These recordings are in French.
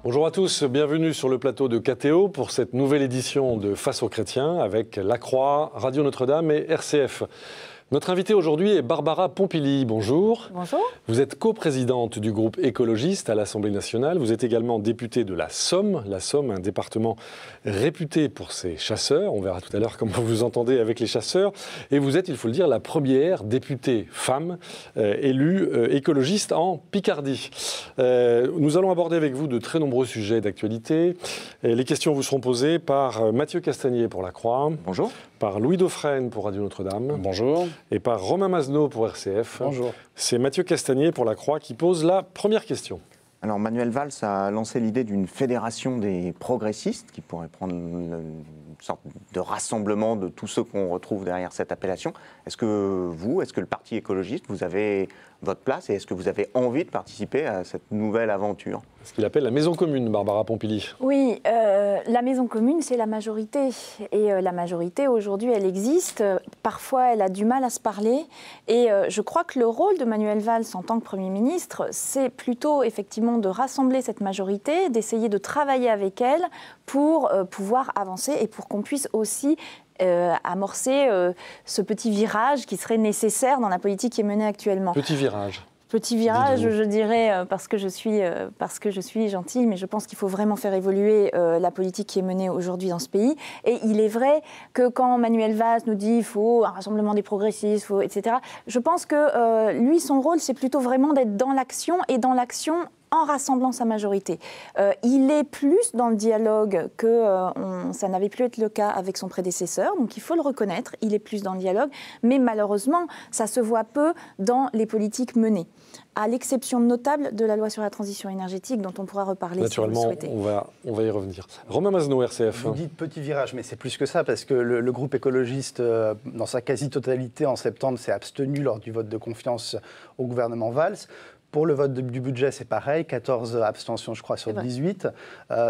Bonjour à tous, bienvenue sur le plateau de KTO pour cette nouvelle édition de Face aux chrétiens avec La Croix, Radio Notre-Dame et RCF. Notre invitée aujourd'hui est Barbara Pompili. Bonjour. Bonjour. Vous êtes coprésidente du groupe écologiste à l'Assemblée nationale. Vous êtes également députée de la Somme, un département réputé pour ses chasseurs. On verra tout à l'heure comment vous entendez avec les chasseurs. Et vous êtes, il faut le dire, la première députée femme élue écologiste en Picardie. Nous allons aborder avec vous de très nombreux sujets d'actualité. Les questions vous seront posées par Mathieu Castagnier pour La Croix. Bonjour. Par Louis Dauphren pour Radio Notre-Dame. Bonjour. Et par Romain Masneau pour RCF. Bonjour. C'est Mathieu Castagnier pour La Croix qui pose la première question. Alors Manuel Valls a lancé l'idée d'une fédération des progressistes qui pourrait prendre une sorte de rassemblement de tous ceux qu'on retrouve derrière cette appellation. Est-ce que vous, est-ce que le Parti écologiste, vous avez votre place et est-ce que vous avez envie de participer à cette nouvelle aventure ? Ce qu'il appelle la maison commune, Barbara Pompili. Oui, la maison commune, c'est la majorité. Et la majorité, aujourd'hui, elle existe. Parfois, elle a du mal à se parler. Et je crois que le rôle de Manuel Valls en tant que Premier ministre, c'est plutôt effectivement de rassembler cette majorité, d'essayer de travailler avec elle pour pouvoir avancer et pour qu'on puisse aussi amorcer ce petit virage qui serait nécessaire dans la politique qui est menée actuellement. Petit virage. Petit virage, je dirais, parce que je suis gentille, mais je pense qu'il faut vraiment faire évoluer la politique qui est menée aujourd'hui dans ce pays. Et il est vrai que quand Manuel Valls nous dit qu'il faut un rassemblement des progressistes, etc., je pense que lui, son rôle, c'est plutôt vraiment d'être dans l'action et dans l'action en rassemblant sa majorité. Il est plus dans le dialogue que ça n'avait plus été le cas avec son prédécesseur, donc il faut le reconnaître, il est plus dans le dialogue, mais malheureusement, ça se voit peu dans les politiques menées, à l'exception notable de la loi sur la transition énergétique, dont on pourra reparler naturellement, si vous le souhaitez. On va y revenir. Romain Masneau, RCF. Vous dites petit virage, mais c'est plus que ça, parce que le groupe écologiste, dans sa quasi-totalité en septembre, s'est abstenu lors du vote de confiance au gouvernement Valls. Pour le vote du budget, c'est pareil, 14 abstentions, je crois, sur 18.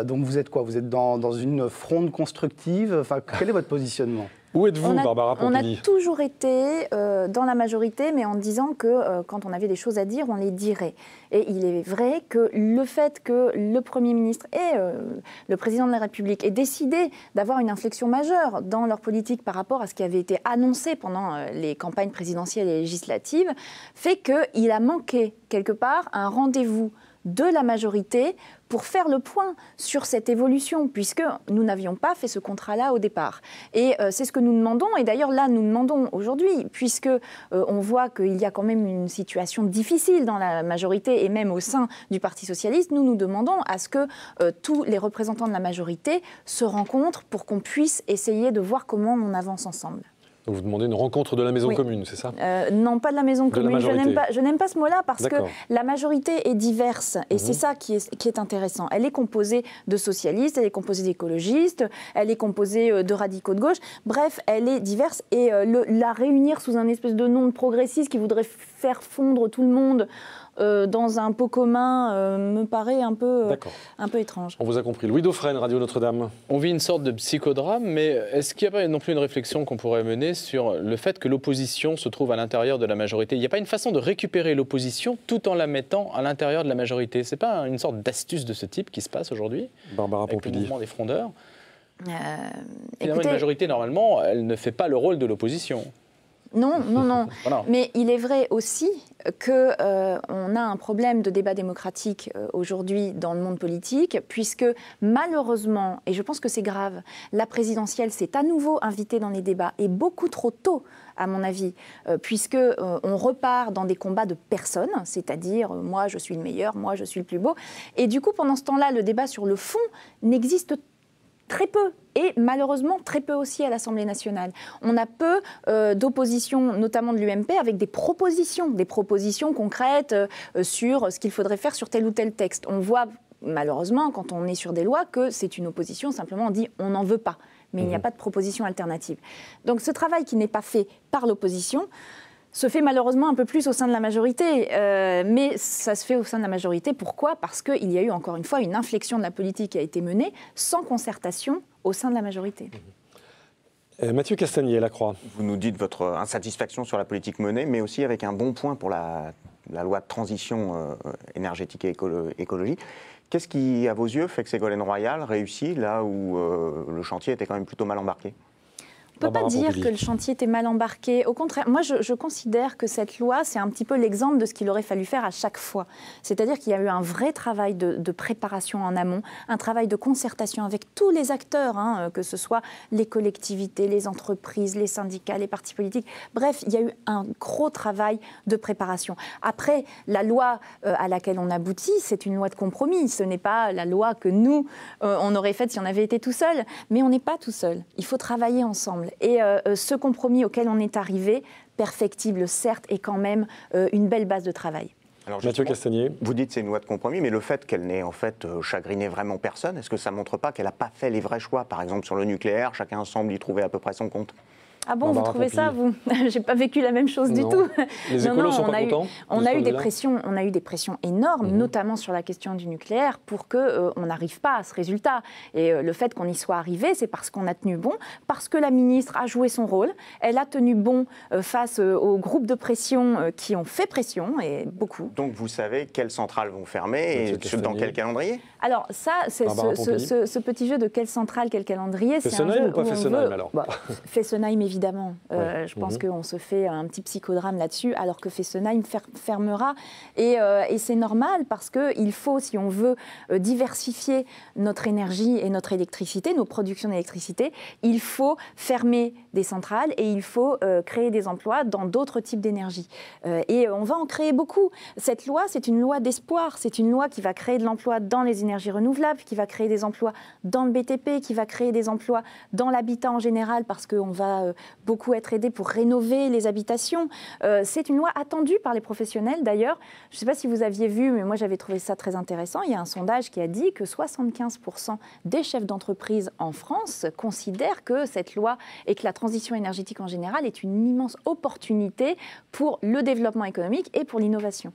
Donc vous êtes quoi ? Vous êtes dans une fronde constructive ? Enfin, quel est votre positionnement ? Où êtes-vous, Barbara Pompili ? On a toujours été dans la majorité, mais en disant que quand on avait des choses à dire, on les dirait. Et il est vrai que le fait que le Premier ministre et le Président de la République aient décidé d'avoir une inflexion majeure dans leur politique par rapport à ce qui avait été annoncé pendant les campagnes présidentielles et législatives, fait qu'il a manqué quelque part un rendez-vous de la majorité pour faire le point sur cette évolution, puisque nous n'avions pas fait ce contrat-là au départ. Et c'est ce que nous demandons, et d'ailleurs là, nous demandons aujourd'hui, puisque on voit qu'il y a quand même une situation difficile dans la majorité, et même au sein du Parti socialiste, nous demandons à ce que tous les représentants de la majorité se rencontrent pour qu'on puisse essayer de voir comment on avance ensemble. Donc vous demandez une rencontre de la maison commune, c'est ça ? Non, pas de la maison commune. Je n'aime pas ce mot-là parce que la majorité est diverse et c'est ça qui est intéressant. Elle est composée de socialistes, elle est composée d'écologistes, elle est composée de radicaux de gauche. Bref, elle est diverse et la réunir sous un espèce de nom de progressiste qui voudrait faire fondre tout le monde dans un pot commun me paraît un peu étrange. On vous a compris. Louis Dauphren, Radio Notre-Dame. On vit une sorte de psychodrame, mais est-ce qu'il n'y a pas non plus une réflexion qu'on pourrait mener sur le fait que l'opposition se trouve à l'intérieur de la majorité ? Il n'y a pas une façon de récupérer l'opposition tout en la mettant à l'intérieur de la majorité ? C'est pas une sorte d'astuce de ce type qui se passe aujourd'hui, Barbara Pompili, avec le mouvement des frondeurs. Finalement, Écoutez, une majorité, normalement, elle ne fait pas le rôle de l'opposition. Non. Voilà. Mais il est vrai aussi qu'on a un problème de débat démocratique aujourd'hui dans le monde politique, puisque malheureusement, et je pense que c'est grave, la présidentielle s'est à nouveau invitée dans les débats, et beaucoup trop tôt, à mon avis, puisque on repart dans des combats de personnes, c'est-à-dire moi je suis le meilleur, moi je suis le plus beau, et du coup pendant ce temps-là, le débat sur le fond n'existe très peu, et malheureusement très peu aussi à l'Assemblée nationale. On a peu d'opposition, notamment de l'UMP, avec des propositions concrètes sur ce qu'il faudrait faire sur tel ou tel texte. On voit malheureusement, quand on est sur des lois, que c'est une opposition, simplement on dit on n'en veut pas, mais il n'y a pas de proposition alternative. Donc ce travail qui n'est pas fait par l'opposition se fait malheureusement un peu plus au sein de la majorité. Mais ça se fait au sein de la majorité. Pourquoi ? Parce qu'il y a eu encore une fois une inflexion de la politique qui a été menée sans concertation au sein de la majorité. Mathieu Castagnier, La Croix. Vous nous dites votre insatisfaction sur la politique menée, mais aussi avec un bon point pour la loi de transition énergétique et écologie. Qu'est-ce qui, à vos yeux, fait que Ségolène Royal réussit là où le chantier était quand même plutôt mal embarqué ? On ne peut pas dire que le chantier était mal embarqué. Au contraire, moi, je considère que cette loi, c'est un petit peu l'exemple de ce qu'il aurait fallu faire à chaque fois. C'est-à-dire qu'il y a eu un vrai travail de préparation en amont, un travail de concertation avec tous les acteurs, que ce soit les collectivités, les entreprises, les syndicats, les partis politiques. Bref, il y a eu un gros travail de préparation. Après, la loi à laquelle on aboutit, c'est une loi de compromis. Ce n'est pas la loi que nous, on aurait faite si on avait été tout seul. Mais on n'est pas tout seul. Il faut travailler ensemble. Et ce compromis auquel on est arrivé, perfectible certes, est quand même une belle base de travail. Alors Mathieu Castagnier. Vous dites que c'est une loi de compromis, mais le fait qu'elle n'ait en fait chagriné vraiment personne, est-ce que ça ne montre pas qu'elle n'a pas fait les vrais choix? Par exemple sur le nucléaire, chacun semble y trouver à peu près son compte. Ah bon, vous trouvez ça, vous? J'ai pas vécu la même chose du tout. Les écolos sont pas contents. On a eu des pressions énormes, notamment sur la question du nucléaire, pour qu'on n'arrive pas à ce résultat. Et le fait qu'on y soit arrivé, c'est parce qu'on a tenu bon, parce que la ministre a joué son rôle. Elle a tenu bon face aux groupes de pression qui ont fait pression, et beaucoup. Donc vous savez quelles centrales vont fermer et dans quel calendrier? Alors ça, c'est ce petit jeu de quelle centrale, quel calendrier. Fessenheim ou pas Fessenheim alors? Fessenheim, évidemment. Je pense qu'on se fait un petit psychodrame là-dessus, alors que Fessenheim fermera. Et c'est normal parce qu'il faut, si on veut diversifier notre énergie et notre électricité, nos productions d'électricité, il faut fermer des centrales et il faut créer des emplois dans d'autres types d'énergie. Et on va en créer beaucoup. Cette loi, c'est une loi d'espoir. C'est une loi qui va créer de l'emploi dans les énergies renouvelables, qui va créer des emplois dans le BTP, qui va créer des emplois dans l'habitat en général, parce qu'on va beaucoup être aidé pour rénover les habitations. C'est une loi attendue par les professionnels, d'ailleurs. Je ne sais pas si vous aviez vu, mais moi j'avais trouvé ça très intéressant. Il y a un sondage qui a dit que 75% des chefs d'entreprise en France considèrent que cette loi et que la transition énergétique en général est une immense opportunité pour le développement économique et pour l'innovation.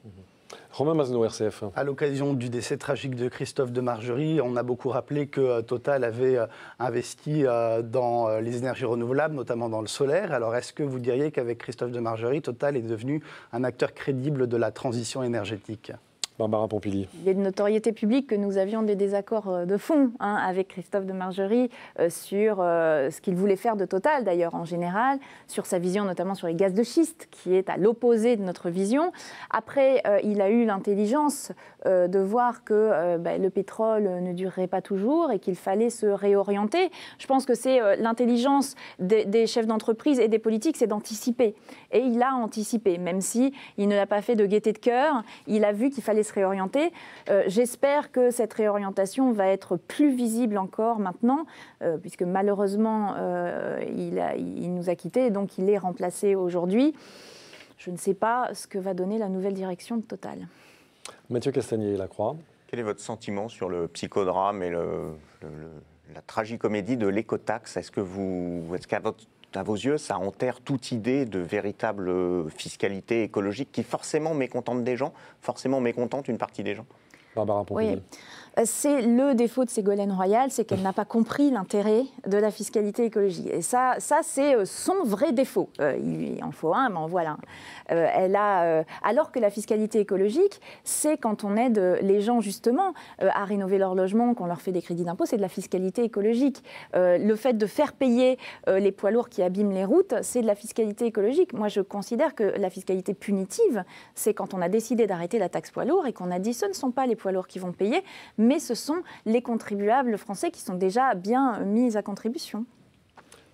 Romain Mazenot, RCF. À l'occasion du décès tragique de Christophe de Margerie, on a beaucoup rappelé que Total avait investi dans les énergies renouvelables, notamment dans le solaire. Alors est-ce que vous diriez qu'avec Christophe de Margerie, Total est devenu un acteur crédible de la transition énergétique ? Barbara Pompili. Il est de notoriété publique que nous avions des désaccords de fond avec Christophe de Margerie sur ce qu'il voulait faire de Total, d'ailleurs, en général, sur sa vision notamment sur les gaz de schiste, qui est à l'opposé de notre vision. Après, il a eu l'intelligence de voir que le pétrole ne durerait pas toujours et qu'il fallait se réorienter. Je pense que c'est l'intelligence des chefs d'entreprise et des politiques, c'est d'anticiper. Et il a anticipé, même si il ne l'a pas fait de gaieté de cœur. Il a vu qu'il fallait se réorienter. J'espère que cette réorientation va être plus visible encore maintenant, puisque malheureusement, il nous a quittés, donc il est remplacé aujourd'hui. Je ne sais pas ce que va donner la nouvelle direction de Total. Mathieu Castagnier, La Croix. Quel est votre sentiment sur le psychodrame et la tragicomédie de l'écotaxe? Est-ce qu'à vos yeux, ça enterre toute idée de véritable fiscalité écologique qui forcément mécontente des gens, forcément mécontente une partie des gens? Barbara Pompili. Oui. C'est le défaut de Ségolène Royal, c'est qu'elle n'a pas compris l'intérêt de la fiscalité écologique. Et ça c'est son vrai défaut. Il en faut un, mais en voilà. Alors que la fiscalité écologique, c'est quand on aide les gens justement à rénover leur logement, qu'on leur fait des crédits d'impôt, c'est de la fiscalité écologique. Le fait de faire payer les poids lourds qui abîment les routes, c'est de la fiscalité écologique. Moi, je considère que la fiscalité punitive, c'est quand on a décidé d'arrêter la taxe poids lourds et qu'on a dit ce ne sont pas les poids lourds qui vont payer, mais ce sont les contribuables français qui sont déjà bien mis à contribution.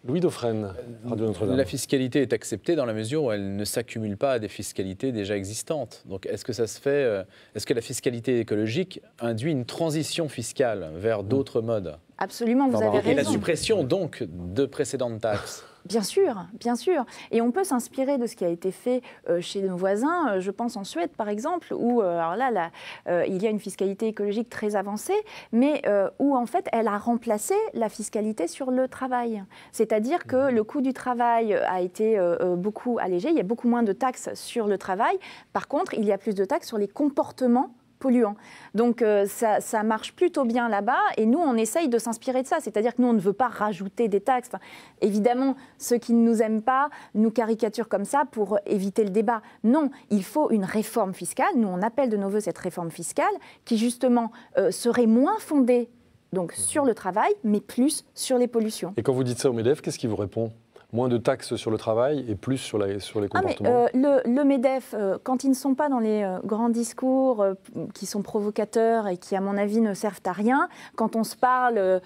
Louis Dauphren, Radio Notre-Dame. La fiscalité est acceptée dans la mesure où elle ne s'accumule pas à des fiscalités déjà existantes. Donc est-ce que ça se fait, est-ce que la fiscalité écologique induit une transition fiscale vers d'autres modes? Absolument, vous avez raison. Et la suppression donc de précédentes taxes? Bien sûr, bien sûr. Et on peut s'inspirer de ce qui a été fait chez nos voisins. Je pense en Suède, par exemple, où il y a une fiscalité écologique très avancée, mais où, en fait, elle a remplacé la fiscalité sur le travail. C'est-à-dire que le coût du travail a été beaucoup allégé. Il y a beaucoup moins de taxes sur le travail. Par contre, il y a plus de taxes sur les comportements polluants. Donc ça marche plutôt bien là-bas et nous, on essaye de s'inspirer de ça. C'est-à-dire que nous, on ne veut pas rajouter des taxes. Enfin, évidemment, ceux qui ne nous aiment pas nous caricaturent comme ça pour éviter le débat. Non, il faut une réforme fiscale. Nous, on appelle de nos voeux cette réforme fiscale qui, justement, serait moins fondée donc, sur le travail, mais plus sur les pollutions. Et quand vous dites ça au MEDEF, qu'est-ce qui vous répond ? Moins de taxes sur le travail et plus sur les comportements. Le MEDEF, quand ils ne sont pas dans les grands discours qui sont provocateurs et qui, à mon avis, ne servent à rien, quand on se parle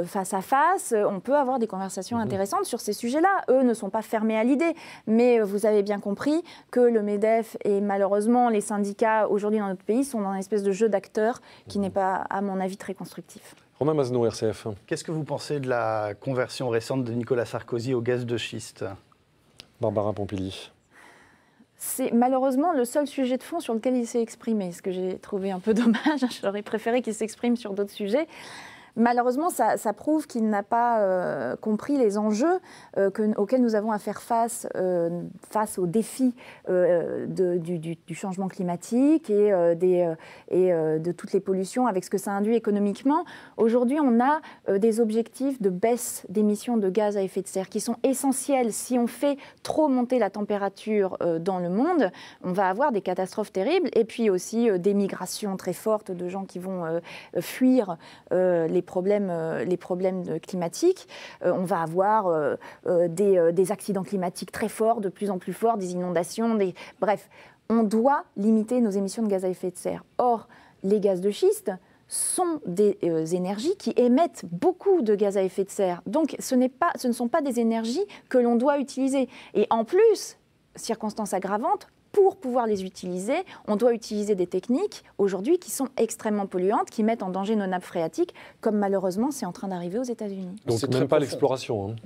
face à face, on peut avoir des conversations intéressantes sur ces sujets-là. Eux ne sont pas fermés à l'idée. Mais vous avez bien compris que le MEDEF et malheureusement les syndicats aujourd'hui dans notre pays sont dans une espèce de jeu d'acteurs qui n'est pas, à mon avis, très constructif. Romain Masneau, RCF. Qu'est-ce que vous pensez de la conversion récente de Nicolas Sarkozy au gaz de schiste ? Barbara Pompili. C'est malheureusement le seul sujet de fond sur lequel il s'est exprimé, ce que j'ai trouvé un peu dommage. J'aurais préféré qu'il s'exprime sur d'autres sujets. Malheureusement, ça prouve qu'il n'a pas compris les enjeux auxquels nous avons à faire face aux défis du changement climatique et de toutes les pollutions avec ce que ça induit économiquement. Aujourd'hui, on a des objectifs de baisse d'émissions de gaz à effet de serre qui sont essentiels. Si on fait trop monter la température dans le monde, on va avoir des catastrophes terribles et puis aussi des migrations très fortes de gens qui vont fuir les problèmes climatiques. On va avoir des accidents climatiques très forts, de plus en plus forts, des inondations, bref. On doit limiter nos émissions de gaz à effet de serre. Or, les gaz de schiste sont des énergies qui émettent beaucoup de gaz à effet de serre. Donc, ce ne sont pas des énergies que l'on doit utiliser. Et en plus, circonstance aggravante, pour pouvoir les utiliser, on doit utiliser des techniques aujourd'hui qui sont extrêmement polluantes, qui mettent en danger nos nappes phréatiques, comme malheureusement c'est en train d'arriver aux États-Unis. Donc même pas l'exploration. Hein.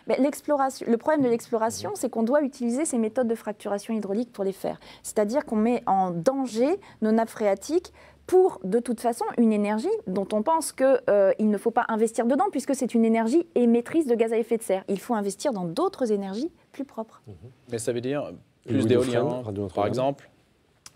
Mais le problème de l'exploration, c'est qu'on doit utiliser ces méthodes de fracturation hydraulique pour les faire. C'est-à-dire qu'on met en danger nos nappes phréatiques pour, de toute façon, une énergie dont on pense qu'il ne faut pas investir dedans, puisque c'est une énergie émettrice de gaz à effet de serre. Il faut investir dans d'autres énergies plus propres. Mais ça veut dire plus d'éolien, par exemple ?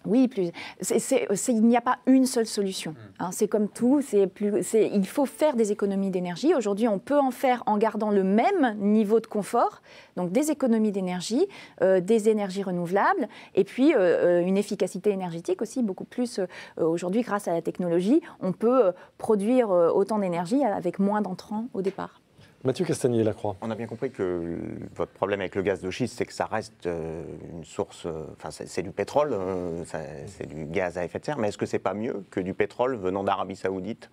Oui, il n'y a pas une seule solution. Hein, c'est comme tout, il faut faire des économies d'énergie. Aujourd'hui, on peut en faire en gardant le même niveau de confort, donc des économies d'énergie, des énergies renouvelables, et puis une efficacité énergétique aussi, beaucoup plus. Aujourd'hui, grâce à la technologie, on peut produire autant d'énergie avec moins d'entrants au départ. Mathieu Castagnier-Lacroix. On a bien compris que votre problème avec le gaz de schiste, c'est que ça reste une source, c'est du pétrole, c'est du gaz à effet de serre, mais est-ce que c'est pas mieux que du pétrole venant d'Arabie Saoudite ?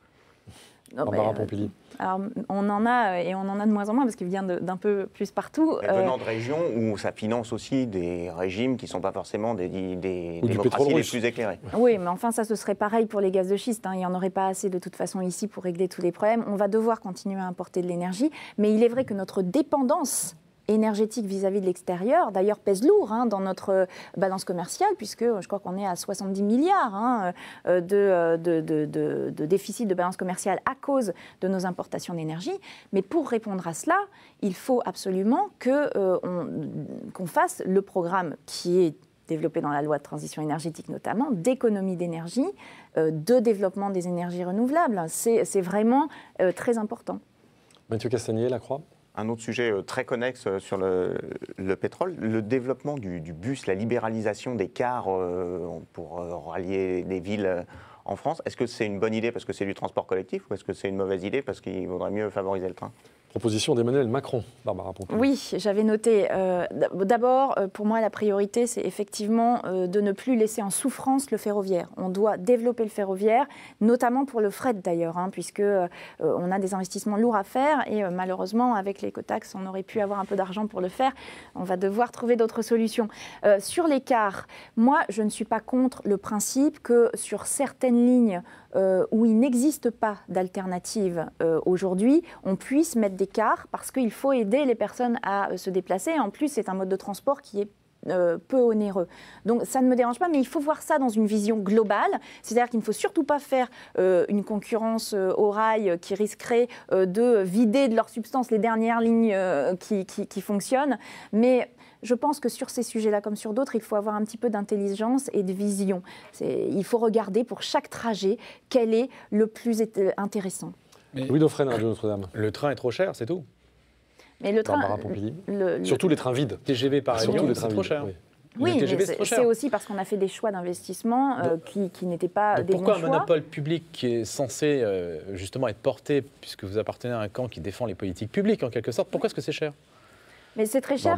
Barbara Pompili. Alors, on en a, et on en a de moins en moins, parce qu'il vient d'un peu plus partout. Venant de régions où ça finance aussi des régimes qui ne sont pas forcément des démocraties les plus éclairées. Oui, mais enfin, ça, ce serait pareil pour les gaz de schiste. Hein. Il n'y en aurait pas assez, de toute façon, ici pour régler tous les problèmes. On va devoir continuer à importer de l'énergie, mais il est vrai que notre dépendance énergétique vis-à-vis de l'extérieur, d'ailleurs, pèse lourd dans notre balance commerciale, puisque je crois qu'on est à 70 milliards de déficit de balance commerciale à cause de nos importations d'énergie. Mais pour répondre à cela, il faut absolument qu'on fasse le programme qui est développé dans la loi de transition énergétique notamment, d'économie d'énergie, de développement des énergies renouvelables. C'est vraiment très important. Mathieu Castagnier-Lacroix. Un autre sujet très connexe sur le pétrole, le développement du bus, la libéralisation des cars pour rallier des villes en France. Est-ce que c'est une bonne idée parce que c'est du transport collectif ou est-ce que c'est une mauvaise idée parce qu'il vaudrait mieux favoriser le train ? Proposition d'Emmanuel Macron, Barbara Pompili. Oui, j'avais noté. D'abord, pour moi, la priorité, c'est effectivement de ne plus laisser en souffrance le ferroviaire. On doit développer le ferroviaire, notamment pour le fret d'ailleurs, puisque on a des investissements lourds à faire et malheureusement, avec l'écotaxe, on aurait pu avoir un peu d'argent pour le faire. On va devoir trouver d'autres solutions. Sur les cars, moi, je ne suis pas contre le principe que sur certaines lignes où il n'existe pas d'alternative aujourd'hui, on puisse mettre des cars parce qu'il faut aider les personnes à se déplacer. En plus, c'est un mode de transport qui est peu onéreux. Donc ça ne me dérange pas, mais il faut voir ça dans une vision globale. C'est-à-dire qu'il ne faut surtout pas faire une concurrence au rail qui risquerait de vider de leur substance les dernières lignes qui fonctionnent. Mais je pense que sur ces sujets-là, comme sur d'autres, il faut avoir un petit peu d'intelligence et de vision. Il faut regarder pour chaque trajet quel est le plus intéressant. Louis Dauphren, Radio Notre-Dame. Le train est trop cher, c'est tout. Mais le train, Barbara Pompili. Surtout les trains vides. TGV par exemple, les trains c'est trop vides, cher. oui. Oui, mais c'est aussi parce qu'on a fait des choix d'investissement qui n'étaient pas des bons choix. Pourquoi un monopole public qui est censé justement être porté, puisque vous appartenez à un camp qui défend les politiques publiques en quelque sorte, pourquoi est-ce que c'est cher ? Mais c'est très cher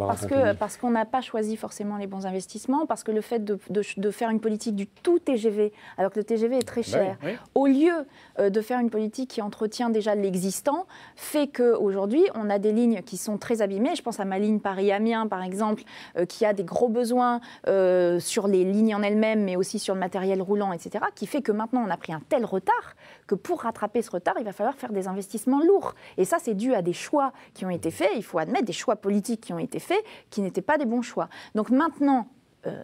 parce qu'on n'a pas choisi forcément les bons investissements, parce que le fait de faire une politique du tout TGV, alors que le TGV est très cher, au lieu de faire une politique qui entretient déjà l'existant, fait qu'aujourd'hui, on a des lignes qui sont très abîmées. Je pense à ma ligne Paris-Amiens, par exemple, qui a des gros besoins sur les lignes en elles-mêmes, mais aussi sur le matériel roulant, etc., qui fait que maintenant, on a pris un tel retard que pour rattraper ce retard, il va falloir faire des investissements lourds. Et ça, c'est dû à des choix qui ont été faits, il faut admettre, des choix politiques qui ont été faits, qui n'étaient pas des bons choix. Donc maintenant,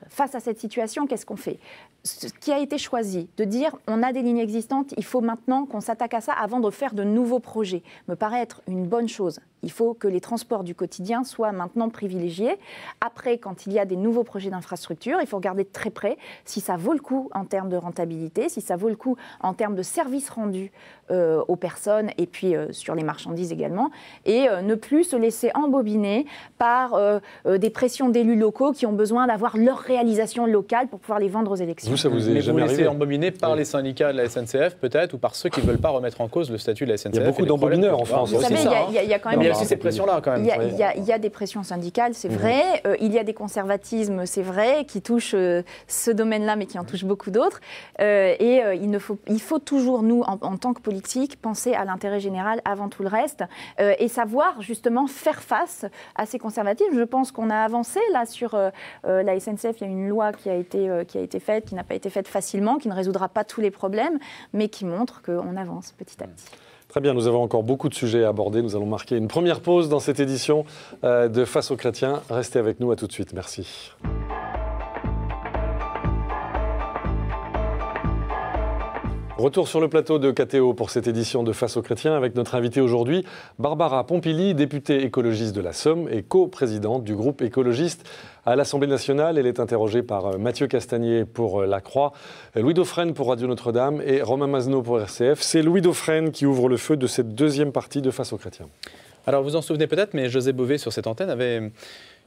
face à cette situation, qu'est-ce qu'on fait ? Ce qui a été choisi, de dire on a des lignes existantes, il faut maintenant qu'on s'attaque à ça avant de faire de nouveaux projets, me paraît être une bonne chose. Il faut que les transports du quotidien soient maintenant privilégiés. Après, quand il y a des nouveaux projets d'infrastructure, il faut regarder de très près si ça vaut le coup en termes de rentabilité, si ça vaut le coup en termes de services rendus aux personnes et puis sur les marchandises également, et ne plus se laisser embobiner par des pressions d'élus locaux qui ont besoin d'avoir leur réalisation locale pour pouvoir les vendre aux élections. Vous, ça vous est Mais jamais vous laissez arrivé embobiner par les syndicats de la SNCF peut-être, ou par ceux qui ne veulent pas remettre en cause le statut de la SNCF. Il y a beaucoup d'embobineurs en France. Vous savez, il y a quand même... Il y a aussi ces pressions-là quand même. Il y a des pressions syndicales, c'est vrai. Il y a des conservatismes, c'est vrai, qui touchent ce domaine-là, mais qui en touchent beaucoup d'autres. Il faut toujours, nous, en tant que politique, penser à l'intérêt général avant tout le reste et savoir justement faire face à ces conservatismes. Je pense qu'on a avancé là sur la SNCF. Il y a une loi qui a été faite, qui n'a pas été faite facilement, qui ne résoudra pas tous les problèmes, mais qui montre qu'on avance petit à petit. Très bien, nous avons encore beaucoup de sujets à aborder. Nous allons marquer une première pause dans cette édition de Face aux chrétiens. Restez avec nous, à tout de suite. Merci. Retour sur le plateau de KTO pour cette édition de Face aux chrétiens avec notre invitée aujourd'hui, Barbara Pompili, députée écologiste de la Somme et co-présidente du groupe écologiste à l'Assemblée nationale. Elle est interrogée par Mathieu Castagnier pour La Croix, Louis Dauphren pour Radio Notre-Dame et Romain Mazenot pour RCF. C'est Louis Dauphren qui ouvre le feu de cette deuxième partie de Face aux chrétiens. Alors vous en souvenez peut-être, mais José Bové sur cette antenne avait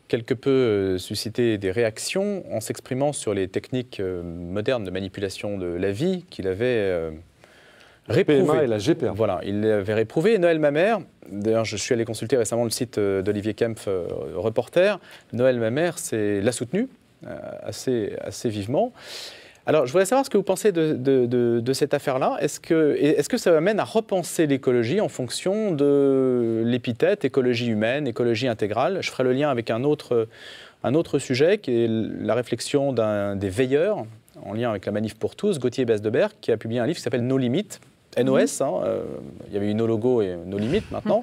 quelque peu suscité des réactions en s'exprimant sur les techniques modernes de manipulation de la vie qu'il avait réprouvées. La PMA et la GPA. Voilà, il l'avait réprouvé. Noël Mamère, d'ailleurs je suis allé consulter récemment le site d'Olivier Kempf, reporter. Noël Mamère l'a soutenu assez vivement. Alors, je voudrais savoir ce que vous pensez de cette affaire-là. Est-ce que ça amène à repenser l'écologie en fonction de l'épithète écologie humaine, écologie intégrale ? Je ferai le lien avec un autre sujet qui est la réflexion d'un des veilleurs, en lien avec la Manif pour tous, Gauthier Besdebert, qui a publié un livre qui s'appelle Nos limites, NOS, il y avait eu nos logos et nos limites maintenant.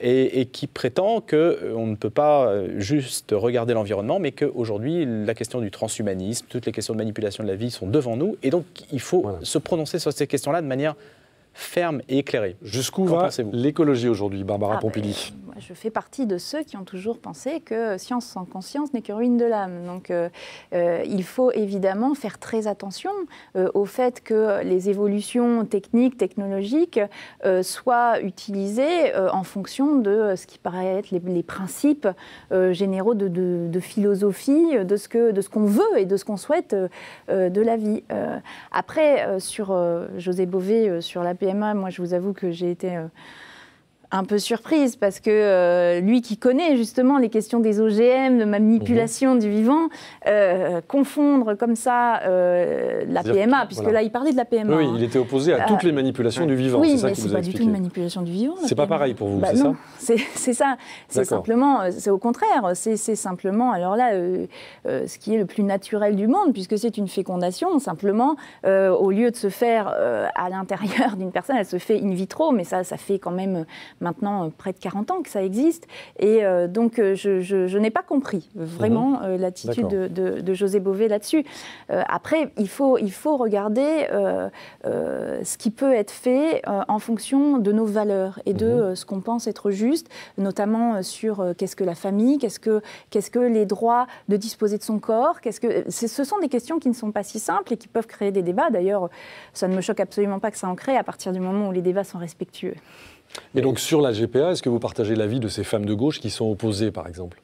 Et qui prétend qu'on ne peut pas juste regarder l'environnement, mais qu'aujourd'hui, la question du transhumanisme, toutes les questions de manipulation de la vie sont devant nous, et donc il faut se prononcer sur ces questions-là de manière ferme et éclairée. Jusqu'où va l'écologie aujourd'hui, Barbara Pompili ? Moi, je fais partie de ceux qui ont toujours pensé que science sans conscience n'est que ruine de l'âme. Donc il faut évidemment faire très attention au fait que les évolutions techniques, technologiques soient utilisées en fonction de ce qui paraît être les principes généraux de philosophie, de ce qu'on veut et de ce qu'on souhaite de la vie. Après, sur José Bové, sur la PMA, moi je vous avoue que j'ai été un peu surprise parce que lui qui connaît justement les questions des OGM, de manipulation du vivant, confondre comme ça la PMA, puisque là il parlait de la PMA. Oui, il était opposé à toutes les manipulations du vivant, c'est ça qui vous a expliqué. Oui, mais c'est pas du tout une manipulation du vivant. C'est pas pareil pour vous, c'est ça ? C'est ça, c'est simplement, c'est au contraire, c'est simplement, alors là, ce qui est le plus naturel du monde, puisque c'est une fécondation, simplement, au lieu de se faire à l'intérieur d'une personne, elle se fait in vitro, mais ça fait quand même maintenant près de 40 ans que ça existe. Et donc, je n'ai pas compris vraiment l'attitude de José Bové là-dessus. Après, il faut regarder ce qui peut être fait en fonction de nos valeurs et de ce qu'on pense être juste, notamment sur qu'est-ce que la famille, qu'est-ce que les droits de disposer de son corps, ce sont des questions qui ne sont pas si simples et qui peuvent créer des débats. D'ailleurs, ça ne me choque absolument pas que ça en crée à partir du moment où les débats sont respectueux. Et donc sur la GPA, est-ce que vous partagez l'avis de ces femmes de gauche qui sont opposées, par exemple ?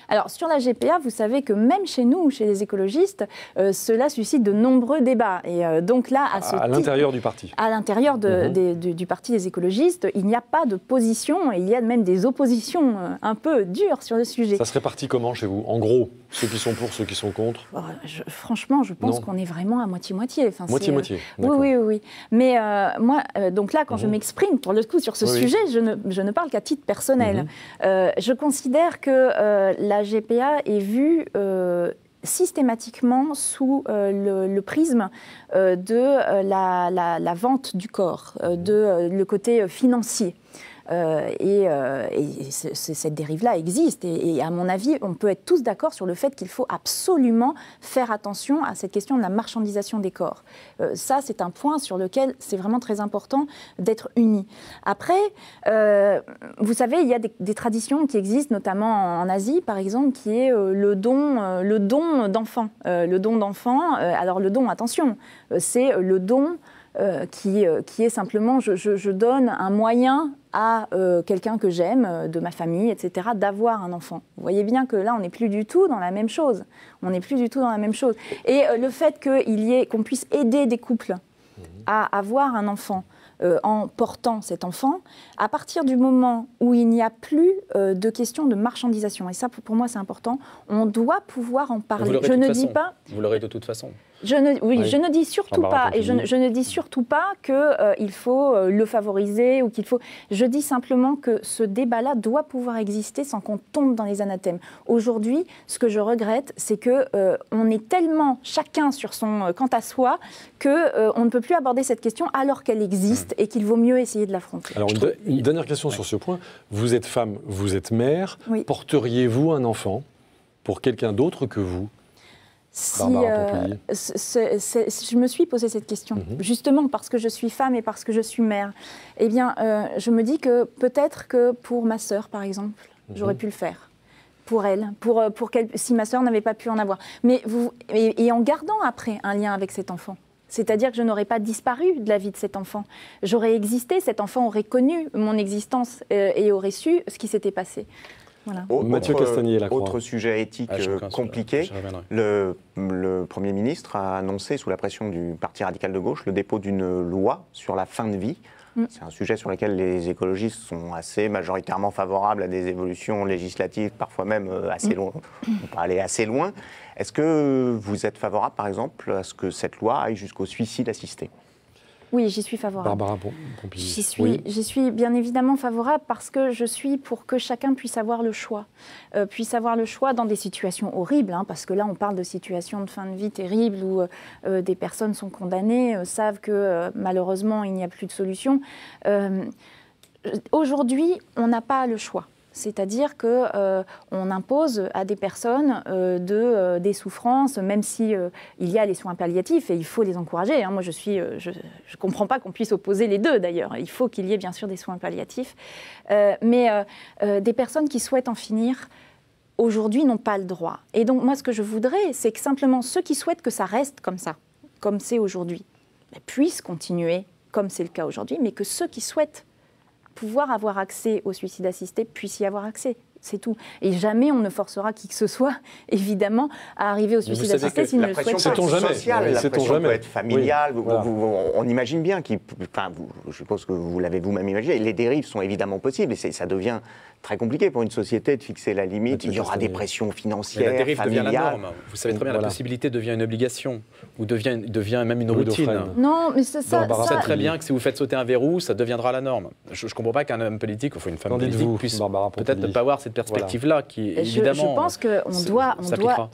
Alors, sur la GPA, vous savez que même chez nous, chez les écologistes, cela suscite de nombreux débats. Et donc là, à l'intérieur du parti. À l'intérieur du parti des écologistes, il n'y a pas de position, et il y a même des oppositions un peu dures sur le sujet. Ça se répartit comment chez vous ? En gros, ceux qui sont pour, ceux qui sont contre ? Franchement, je pense qu'on est vraiment à moitié-moitié. Enfin, moitié-moitié, oui. Mais moi, donc là, quand je m'exprime, pour le coup, sur ce sujet, je ne parle qu'à titre personnel. Je considère que la GPA est vue systématiquement sous le prisme de la vente du corps, le côté financier. Cette dérive-là existe. Et à mon avis, on peut être tous d'accord sur le fait qu'il faut absolument faire attention à cette question de la marchandisation des corps. Ça, c'est un point sur lequel c'est vraiment très important d'être unis. Après, vous savez, il y a des traditions qui existent, notamment en Asie, par exemple, qui est le don d'enfants. Le don d'enfants, alors le don, attention, c'est le don qui est simplement, je donne un moyen à quelqu'un que j'aime, de ma famille, etc., d'avoir un enfant. Vous voyez bien que là, on n'est plus du tout dans la même chose. Et le fait qu'on puisse aider des couples à avoir un enfant en portant cet enfant, à partir du moment où il n'y a plus de question de marchandisation, et ça, pour moi, c'est important, on doit pouvoir en parler. Je ne dis pas... Vous l'aurez de toute façon. Je ne dis surtout pas, et je ne dis surtout pas qu'il faut le favoriser ou qu'il faut. Je dis simplement que ce débat-là doit pouvoir exister sans qu'on tombe dans les anathèmes. Aujourd'hui, ce que je regrette, c'est que on est tellement chacun sur son quant à soi que on ne peut plus aborder cette question alors qu'elle existe et qu'il vaut mieux essayer de l'affronter. Alors une dernière question sur ce point. Vous êtes femme, vous êtes mère. Oui. Porteriez-vous un enfant pour quelqu'un d'autre que vous ? Je me suis posé cette question, justement parce que je suis femme et parce que je suis mère. Eh bien, je me dis que peut-être que pour ma sœur, par exemple, j'aurais pu le faire. Pour elle, si ma sœur n'avait pas pu en avoir. Mais et en gardant après un lien avec cet enfant. C'est-à-dire que je n'aurais pas disparu de la vie de cet enfant. J'aurais existé, cet enfant aurait connu mon existence et aurait su ce qui s'était passé. Voilà. Mathieu Castagnier-Lacroix. Autre sujet éthique compliqué. Le Premier ministre a annoncé, sous la pression du Parti radical de gauche, le dépôt d'une loi sur la fin de vie. C'est un sujet sur lequel les écologistes sont assez majoritairement favorables à des évolutions législatives, parfois même assez loin. On peut aller assez loin. Est-ce que vous êtes favorable, par exemple, à ce que cette loi aille jusqu'au suicide assisté ? Oui, j'y suis favorable. Barbara Pompili. J'y suis bien évidemment favorable parce que je suis pour que chacun puisse avoir le choix. Puisse avoir le choix dans des situations horribles, parce que là, on parle de situations de fin de vie terribles où des personnes sont condamnées, savent que malheureusement, il n'y a plus de solution. Aujourd'hui, on n'a pas le choix. C'est-à-dire qu'on impose à des personnes des souffrances, même si il y a les soins palliatifs et il faut les encourager. Moi, je ne comprends pas qu'on puisse opposer les deux, d'ailleurs. Il faut qu'il y ait bien sûr des soins palliatifs. Mais des personnes qui souhaitent en finir, aujourd'hui, n'ont pas le droit. Et donc, moi, ce que je voudrais, c'est que simplement ceux qui souhaitent que ça reste comme ça, comme c'est aujourd'hui, puissent continuer comme c'est le cas aujourd'hui, mais que ceux qui souhaitent pouvoir avoir accès au suicide assisté puisse y avoir accès. C'est tout. Et jamais on ne forcera qui que ce soit, évidemment, à arriver au suicide assisté s'il ne le souhaite pas. La pression sociale, la pression peut être familiale. Oui. On imagine bien, je suppose que vous l'avez vous-même imaginé, les dérives sont évidemment possibles et ça devient très compliqué pour une société de fixer la limite. Il y aura des pressions financières, la dérive familiales. devient la norme. Vous savez très bien, la possibilité devient une obligation ou devient même une routine. Non, mais c'est ça. Vous savez très bien que si vous faites sauter un verrou, ça deviendra la norme. Je ne comprends pas qu'un homme politique, ou une femme politique, puisse peut-être ne pas avoir cette perspective-là, qui évidemment. Je pense qu'on doit,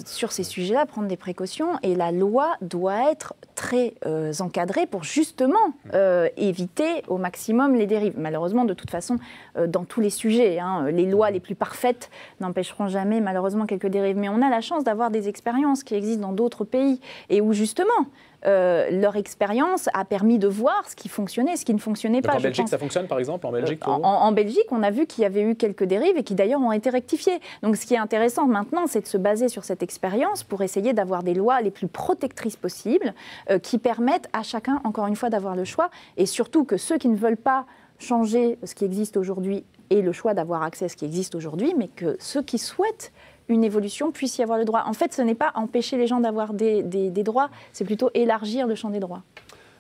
sur ces sujets-là, prendre des précautions et la loi doit être très encadrés pour justement éviter au maximum les dérives. Malheureusement, de toute façon, dans tous les sujets, les lois les plus parfaites n'empêcheront jamais malheureusement quelques dérives. Mais on a la chance d'avoir des expériences qui existent dans d'autres pays et où justement leur expérience a permis de voir ce qui fonctionnait, ce qui ne fonctionnait pas. En Belgique, ça fonctionne par exemple? En Belgique, en Belgique, on a vu qu'il y avait eu quelques dérives et qui d'ailleurs ont été rectifiées. Donc ce qui est intéressant maintenant, c'est de se baser sur cette expérience pour essayer d'avoir des lois les plus protectrices possibles qui permettent à chacun, encore une fois, d'avoir le choix et surtout que ceux qui ne veulent pas changer ce qui existe aujourd'hui aient le choix d'avoir accès à ce qui existe aujourd'hui, mais que ceux qui souhaitent une évolution puisse y avoir le droit. En fait, ce n'est pas empêcher les gens d'avoir des droits, c'est plutôt élargir le champ des droits.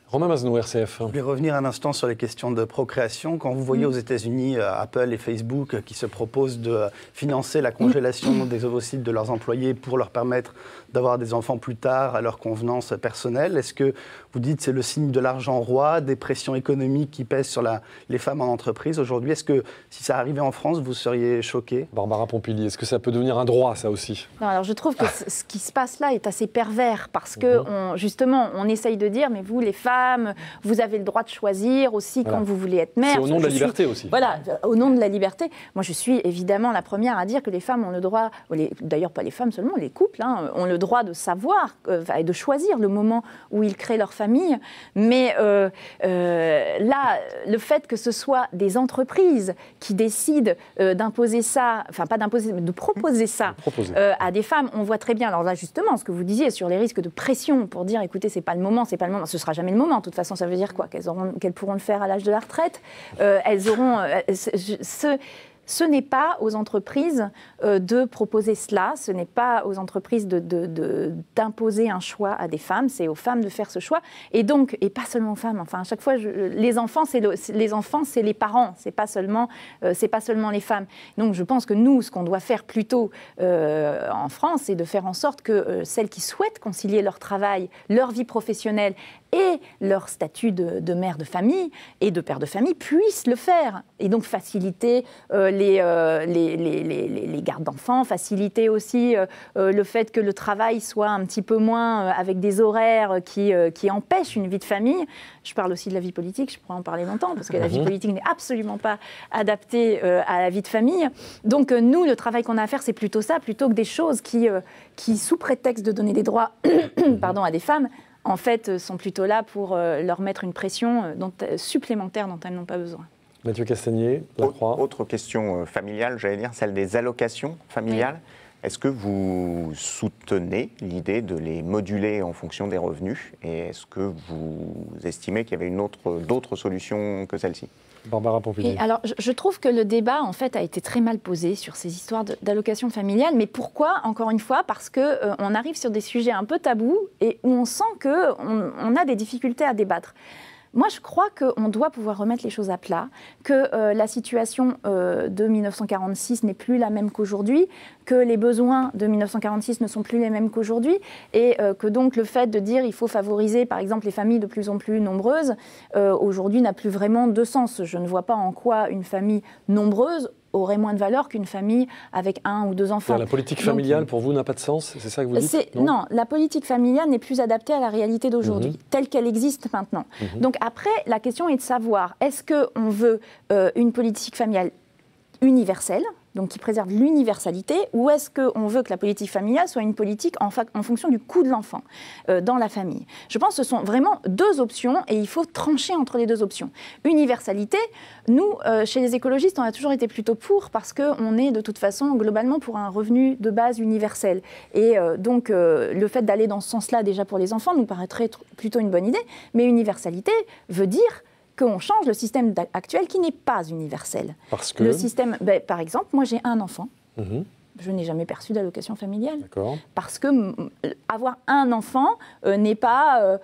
Romain Masneau, RCF. Je voulais revenir un instant sur les questions de procréation. Quand vous voyez aux États-Unis Apple et Facebook qui se proposent de financer la congélation des ovocytes de leurs employés pour leur permettre d'avoir des enfants plus tard à leur convenance personnelle, est-ce que vous dites que c'est le signe de l'argent roi, des pressions économiques qui pèsent sur les femmes en entreprise aujourd'hui? Est-ce que si ça arrivait en France, vous seriez choquée? Barbara Pompili, est-ce que ça peut devenir un droit, ça aussi? Non, alors je trouve que ce qui se passe là est assez pervers parce que justement, on essaye de dire, mais vous, les femmes, vous avez le droit de choisir aussi quand vous voulez être mère. C'est au nom de la liberté aussi. Voilà, au nom de la liberté. Moi, je suis évidemment la première à dire que les femmes ont le droit, d'ailleurs pas les femmes seulement, les couples, ont le droit de savoir et de choisir le moment où ils créent leur famille. Mais là, le fait que ce soit des entreprises qui décident d'imposer ça, enfin pas d'imposer, mais de proposer ça à des femmes, on voit très bien, alors là justement, ce que vous disiez sur les risques de pression pour dire, écoutez, c'est pas le moment, ce sera jamais le moment. De toute façon, ça veut dire quoi? Qu'elles pourront le faire à l'âge de la retraite. Elles auront... Ce n'est pas aux entreprises de proposer cela, ce n'est pas aux entreprises d'imposer un choix à des femmes, c'est aux femmes de faire ce choix. Et donc, et pas seulement aux femmes, enfin à chaque fois, les enfants, c'est les parents, c'est pas seulement les femmes. Donc je pense que nous, ce qu'on doit faire plutôt en France, c'est de faire en sorte que celles qui souhaitent concilier leur travail, leur vie professionnelle et leur statut de mère de famille et de père de famille puissent le faire. Et donc faciliter les gardes d'enfants, faciliter aussi le fait que le travail soit un petit peu moins avec des horaires qui empêchent une vie de famille. Je parle aussi de la vie politique, je pourrais en parler longtemps, parce que la vie politique n'est absolument pas adaptée à la vie de famille. Donc nous, le travail qu'on a à faire, c'est plutôt ça, plutôt que des choses qui sous prétexte de donner des droits à des femmes, en fait, sont plutôt là pour leur mettre une pression supplémentaire dont elles n'ont pas besoin. Mathieu Castagnier, La Croix. Autre question familiale, j'allais dire, celle des allocations familiales. Oui. Est-ce que vous soutenez l'idée de les moduler en fonction des revenus? Et est-ce que vous estimez qu'il y avait d'autres solutions que celle-ci? Barbara Pompili. Alors, je trouve que le débat, en fait, a été très mal posé sur ces histoires d'allocation familiale. Mais pourquoi? Encore une fois, parce qu'on arrive sur des sujets un peu tabous et où on sent qu'on a des difficultés à débattre. Moi, je crois qu'on doit pouvoir remettre les choses à plat, que la situation de 1946 n'est plus la même qu'aujourd'hui, que les besoins de 1946 ne sont plus les mêmes qu'aujourd'hui, et que donc le fait de dire il faut favoriser, par exemple, les familles de plus en plus nombreuses, aujourd'hui n'a plus vraiment de sens. Je ne vois pas en quoi une famille nombreuse aurait moins de valeur qu'une famille avec 1 ou 2 enfants. La politique familiale, pour vous, n'a pas de sens? C'est ça que vous dites? Non, la politique familiale n'est plus adaptée à la réalité d'aujourd'hui, telle qu'elle existe maintenant. Donc après, la question est de savoir, est-ce qu'on veut une politique familiale universelle, donc qui préserve l'universalité, ou est-ce qu'on veut que la politique familiale soit une politique en fonction du coût de l'enfant dans la famille? Je pense que ce sont vraiment 2 options et il faut trancher entre les 2 options. Universalité, nous, chez les écologistes, on a toujours été plutôt pour parce qu'on est de toute façon globalement pour un revenu de base universel. Et donc le fait d'aller dans ce sens-là déjà pour les enfants nous paraîtrait plutôt une bonne idée, mais universalité veut dire qu'on change le système actuel qui n'est pas universel. Parce que... Le système, par exemple, moi j'ai un enfant. Je n'ai jamais perçu d'allocation familiale. Parce que avoir un enfant n'est pas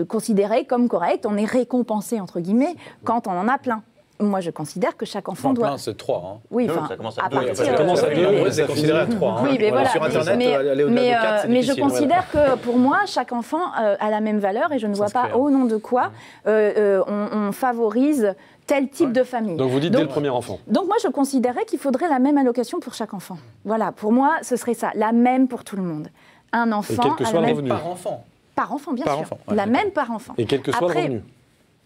considéré comme correct. On est récompensé, entre guillemets, quand on en a plein. Moi, je considère que chaque enfant doit... Plein, c'est 3. Hein. Oui, enfin, ça commence à 2. Ça commence à 2, c'est considéré à 3. Oui, mais voilà. Sur Internet, aller au-delà de 4, c'est mais difficile. je considère que, pour moi, chaque enfant a la même valeur et je ne vois pas au nom de quoi on favorise tel type de famille. Donc vous dites dès le premier enfant. Donc moi, je considérais qu'il faudrait la même allocation pour chaque enfant. Voilà, pour moi, ce serait ça, la même pour tout le monde. Un enfant... Et quel que soit le revenu. Par enfant. Par enfant, bien Par sûr. enfant, ouais, la d'accord. même par enfant. Et quel que soit le revenu.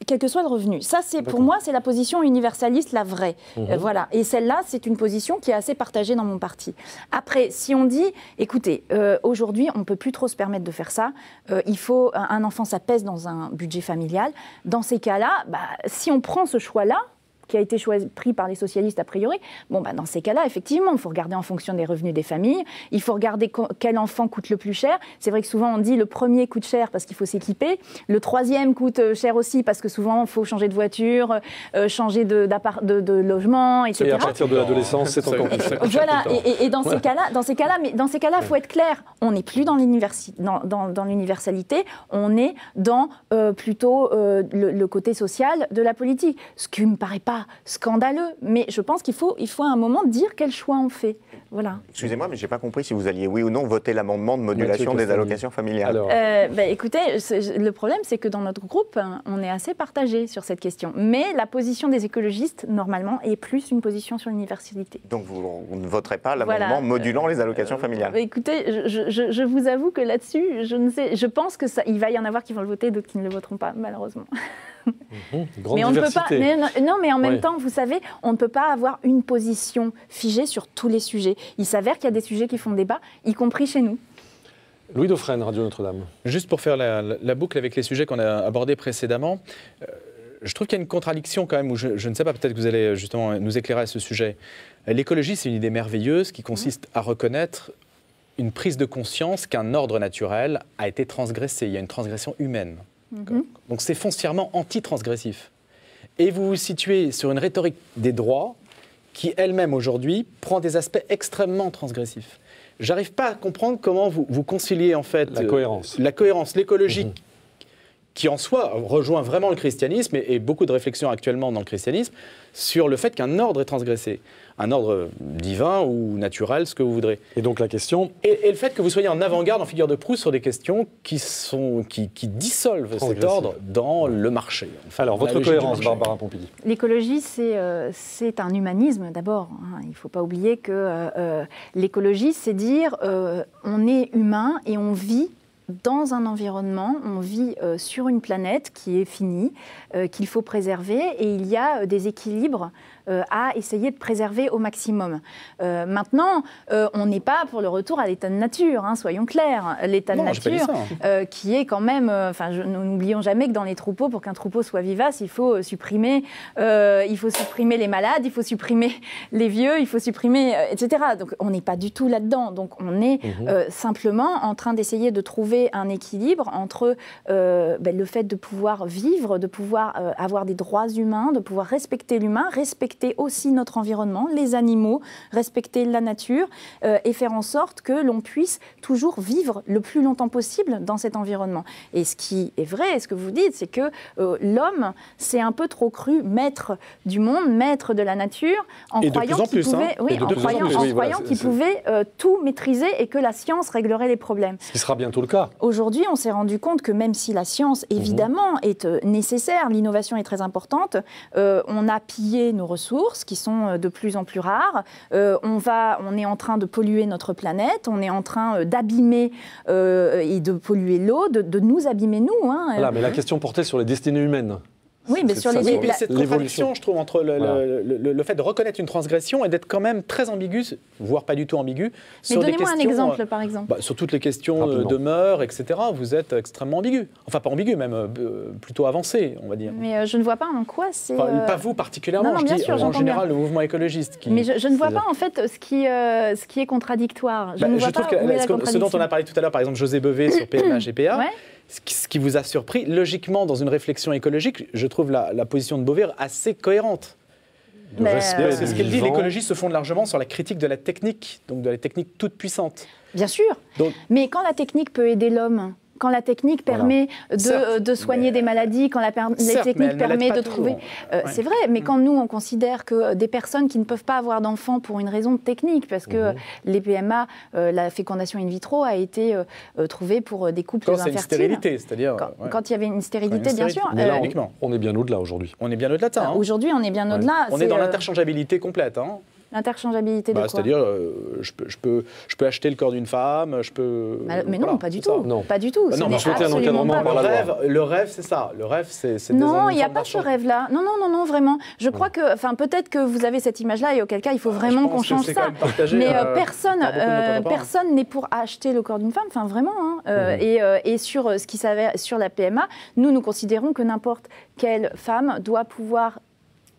Quel que soit le revenu. Ça, c'est pour moi, c'est la position universaliste, la vraie. Voilà. Et celle-là, c'est une position qui est assez partagée dans mon parti. Après, si on dit, écoutez, aujourd'hui, on ne peut plus trop se permettre de faire ça. Il faut un enfant, ça pèse dans un budget familial. Dans ces cas-là, si on prend ce choix-là, qui a été pris par les socialistes a priori, dans ces cas-là, effectivement, il faut regarder en fonction des revenus des familles, il faut regarder quel enfant coûte le plus cher. C'est vrai que souvent on dit le premier coûte cher parce qu'il faut s'équiper, le troisième coûte cher aussi parce que souvent il faut changer de voiture, changer de logement, etc. Et à partir de l'adolescence, c'est encore plus cher. Voilà, et dans ces cas-là, il faut être clair, on n'est plus dans l'universalité, on est dans plutôt le côté social de la politique, ce qui ne me paraît pas scandaleux, mais je pense qu'il faut à un moment dire quel choix on fait. Voilà. Excusez-moi, mais je n'ai pas compris si vous alliez, oui ou non, voter l'amendement de modulation des allocations familiales. Alors, écoutez, le problème, c'est que dans notre groupe, on est assez partagé sur cette question. Mais la position des écologistes, normalement, est plus une position sur l'universalité. Donc vous ne voterez pas l'amendement modulant les allocations familiales. Écoutez, je vous avoue que là-dessus, je ne sais. Je pense qu'il va y en avoir qui vont le voter, d'autres qui ne le voteront pas, malheureusement. grande mais on ne peut pas. diversité. Mais en même temps, vous savez, on ne peut pas avoir une position figée sur tous les sujets. Il s'avère qu'il y a des sujets qui font débat, y compris chez nous. Louis Dauphren, Radio Notre-Dame. Juste pour faire la boucle avec les sujets qu'on a abordés précédemment, je trouve qu'il y a une contradiction quand même, où je ne sais pas, peut-être que vous allez justement nous éclairer à ce sujet. L'écologie, c'est une idée merveilleuse qui consiste à reconnaître une prise de conscience qu'un ordre naturel a été transgressé. Il y a une transgression humaine. Donc c'est foncièrement anti-transgressif. Et vous vous situez sur une rhétorique des droits qui elle-même aujourd'hui prend des aspects extrêmement transgressifs. J'arrive pas à comprendre comment vous conciliez en fait la cohérence, l'écologie qui en soi rejoint vraiment le christianisme et beaucoup de réflexions actuellement dans le christianisme sur le fait qu'un ordre est transgressé, un ordre divin ou naturel, ce que vous voudrez. Et donc la question... Et le fait que vous soyez en avant-garde, en figure de proue, sur des questions qui dissolvent cet ordre dans le marché. Enfin, alors, votre cohérence, Barbara Pompili. L'écologie, c'est un humanisme d'abord. Il ne faut pas oublier que l'écologie, c'est dire on est humain et on vit dans un environnement, on vit sur une planète qui est finie, qu'il faut préserver, et il y a des équilibres à essayer de préserver au maximum. Maintenant, on n'est pas pour le retour à l'état de nature, soyons clairs. L'état de nature qui est quand même... n'oublions jamais que dans les troupeaux, pour qu'un troupeau soit vivace, il faut supprimer les malades, il faut supprimer les vieux, il faut supprimer... etc. Donc on n'est pas du tout là-dedans. Donc on est simplement en train d'essayer de trouver un équilibre entre le fait de pouvoir vivre, de pouvoir avoir des droits humains, de pouvoir respecter l'humain, respecter aussi notre environnement, les animaux, respecter la nature et faire en sorte que l'on puisse toujours vivre le plus longtemps possible dans cet environnement. Et ce qui est vrai, ce que vous dites, c'est que l'homme s'est un peu trop cru maître du monde, maître de la nature, en croyant qu'il pouvait tout maîtriser et que la science réglerait les problèmes. Ce qui sera bientôt le cas. Aujourd'hui, on s'est rendu compte que même si la science, évidemment, est nécessaire, l'innovation est très importante, on a pillé nos ressources qui sont de plus en plus rares. On est en train de polluer notre planète, on est en train d'abîmer et de polluer l'eau, de nous abîmer nous. Voilà, mais la question portait sur les destinées humaines. Oui, mais sur cette contradiction, je trouve, entre le fait de reconnaître une transgression et d'être quand même très ambigu, voire pas du tout ambigu, sur des questions... Mais donnez-moi un exemple, par exemple. Sur toutes les questions de mœurs, etc., vous êtes extrêmement ambigu. Enfin, pas ambigu, même plutôt avancé, on va dire. Mais je ne vois pas en quoi c'est... Pas vous particulièrement, je dis en général le mouvement écologiste. Mais je ne vois pas, en fait, ce qui est contradictoire. Je trouve que ce dont on a parlé tout à l'heure, par exemple, José Bevé sur PMA, GPA... Ce qui vous a surpris, logiquement, dans une réflexion écologique, je trouve la position de Beauvais assez cohérente. C'est ce qu'elle dit, l'écologie se fonde largement sur la critique de la technique, donc de la technique toute puissante. Bien sûr, mais quand la technique peut aider l'homme, quand la technique permet de soigner des maladies, quand la technique permet de trouver... C'est vrai, mais quand nous, on considère que des personnes qui ne peuvent pas avoir d'enfants pour une raison technique, parce que les PMA, la fécondation in vitro, a été trouvée pour des couples infertiles. Quand c'est une stérilité, c'est-à-dire... Quand il y avait une stérilité, bien sûr. Mais là, on est bien au-delà aujourd'hui. On est bien au-delà de ça. Aujourd'hui, on est bien au-delà. On est dans l'interchangeabilité complète. L'interchangeabilité de quoi? C'est-à-dire, je peux acheter le corps d'une femme, je peux... Mais non, pas du tout. Non. Pas du tout. Non, vous souhaitez un encadrement par la loi. Le rêve, c'est ça. Le rêve, c'est non, il n'y a pas ce rêve-là. Non, vraiment. Je crois que, peut-être que vous avez cette image-là et auquel cas, il faut vraiment qu'on change ça. Mais personne n'est pour acheter le corps d'une femme. Enfin, vraiment. Et sur ce qui s'avère sur la PMA, nous considérons que n'importe quelle femme doit pouvoir,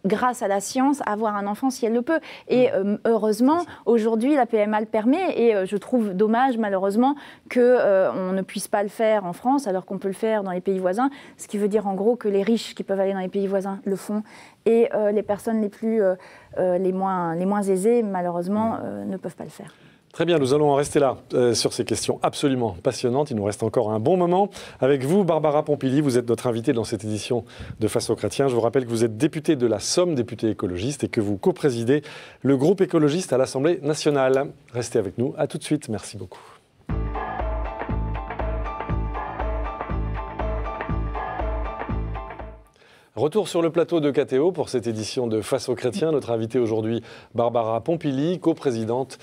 grâce à la science, avoir un enfant si elle le peut. Et heureusement, aujourd'hui, la PMA le permet. Et je trouve dommage, malheureusement, qu'on ne puisse pas le faire en France, alors qu'on peut le faire dans les pays voisins. Ce qui veut dire, en gros, que les riches qui peuvent aller dans les pays voisins le font. Et les personnes les moins aisées, malheureusement, ne peuvent pas le faire. Très bien, nous allons en rester là sur ces questions absolument passionnantes. Il nous reste encore un bon moment avec vous, Barbara Pompili. Vous êtes notre invitée dans cette édition de Face aux Chrétiens. Je vous rappelle que vous êtes députée de la Somme, députée écologiste, et que vous co-présidez le groupe écologiste à l'Assemblée nationale. Restez avec nous. À tout de suite. Merci beaucoup. Retour sur le plateau de KTO pour cette édition de Face aux Chrétiens. Notre invitée aujourd'hui, Barbara Pompili, coprésidente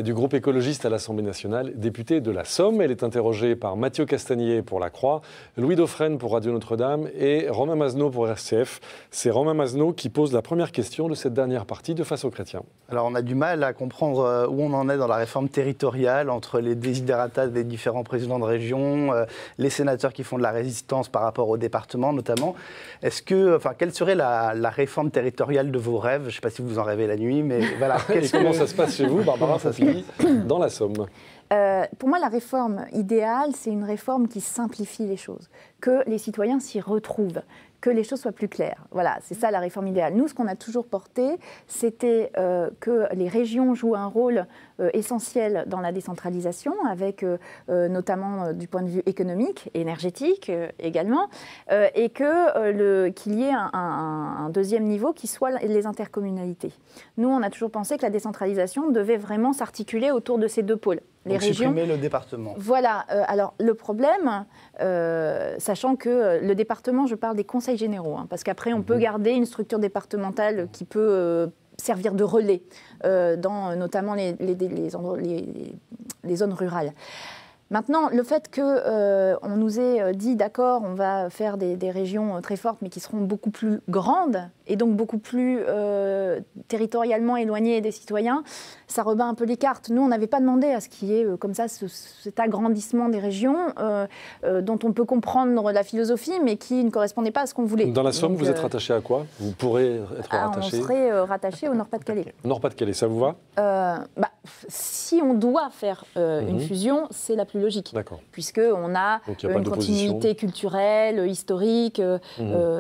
du groupe écologiste à l'Assemblée nationale, députée de la Somme. Elle est interrogée par Mathieu Castagnier pour La Croix, Louis Dauphren pour Radio Notre-Dame et Romain Mazenot pour RCF. C'est Romain Mazenot qui pose la première question de cette dernière partie de Face aux Chrétiens. Alors on a du mal à comprendre où on en est dans la réforme territoriale, entre les desiderata des différents présidents de région, les sénateurs qui font de la résistance par rapport au département notamment. Quelle serait la réforme territoriale de vos rêves? Je ne sais pas si vous en rêvez la nuit, mais voilà. Comment ça se passe chez vous, Barbara Pompili, dans la Somme? Pour moi, la réforme idéale, c'est une réforme qui simplifie les choses, que les citoyens s'y retrouvent, que les choses soient plus claires. Voilà, c'est ça la réforme idéale. Nous, ce qu'on a toujours porté, c'était que les régions jouent un rôle essentiel dans la décentralisation, avec notamment du point de vue économique, énergétique également, et qu'il y ait un deuxième niveau qui soit les intercommunalités. Nous, on a toujours pensé que la décentralisation devait vraiment s'articuler autour de ces deux pôles. Les Donc régions, supprimer le département. Voilà. Alors, le problème, sachant que le département, je parle des conseils généraux, parce qu'après, on peut garder une structure départementale qui peut servir de relais dans notamment les zones rurales. Maintenant, le fait qu'on nous ait dit, d'accord, on va faire des régions très fortes, mais qui seront beaucoup plus grandes, et donc beaucoup plus territorialement éloignées des citoyens, ça rebat un peu les cartes. Nous, on n'avait pas demandé à ce qu'il y ait comme ça cet agrandissement des régions, dont on peut comprendre la philosophie, mais qui ne correspondait pas à ce qu'on voulait. Dans la Somme, vous êtes rattaché à quoi? Vous pourrez être rattaché? On serait rattaché au Nord-Pas-de-Calais. Nord-Pas-de-Calais, ça vous va? Si on doit faire une fusion, c'est la plus logique. D'accord. Puisqu'on a une continuité culturelle, historique,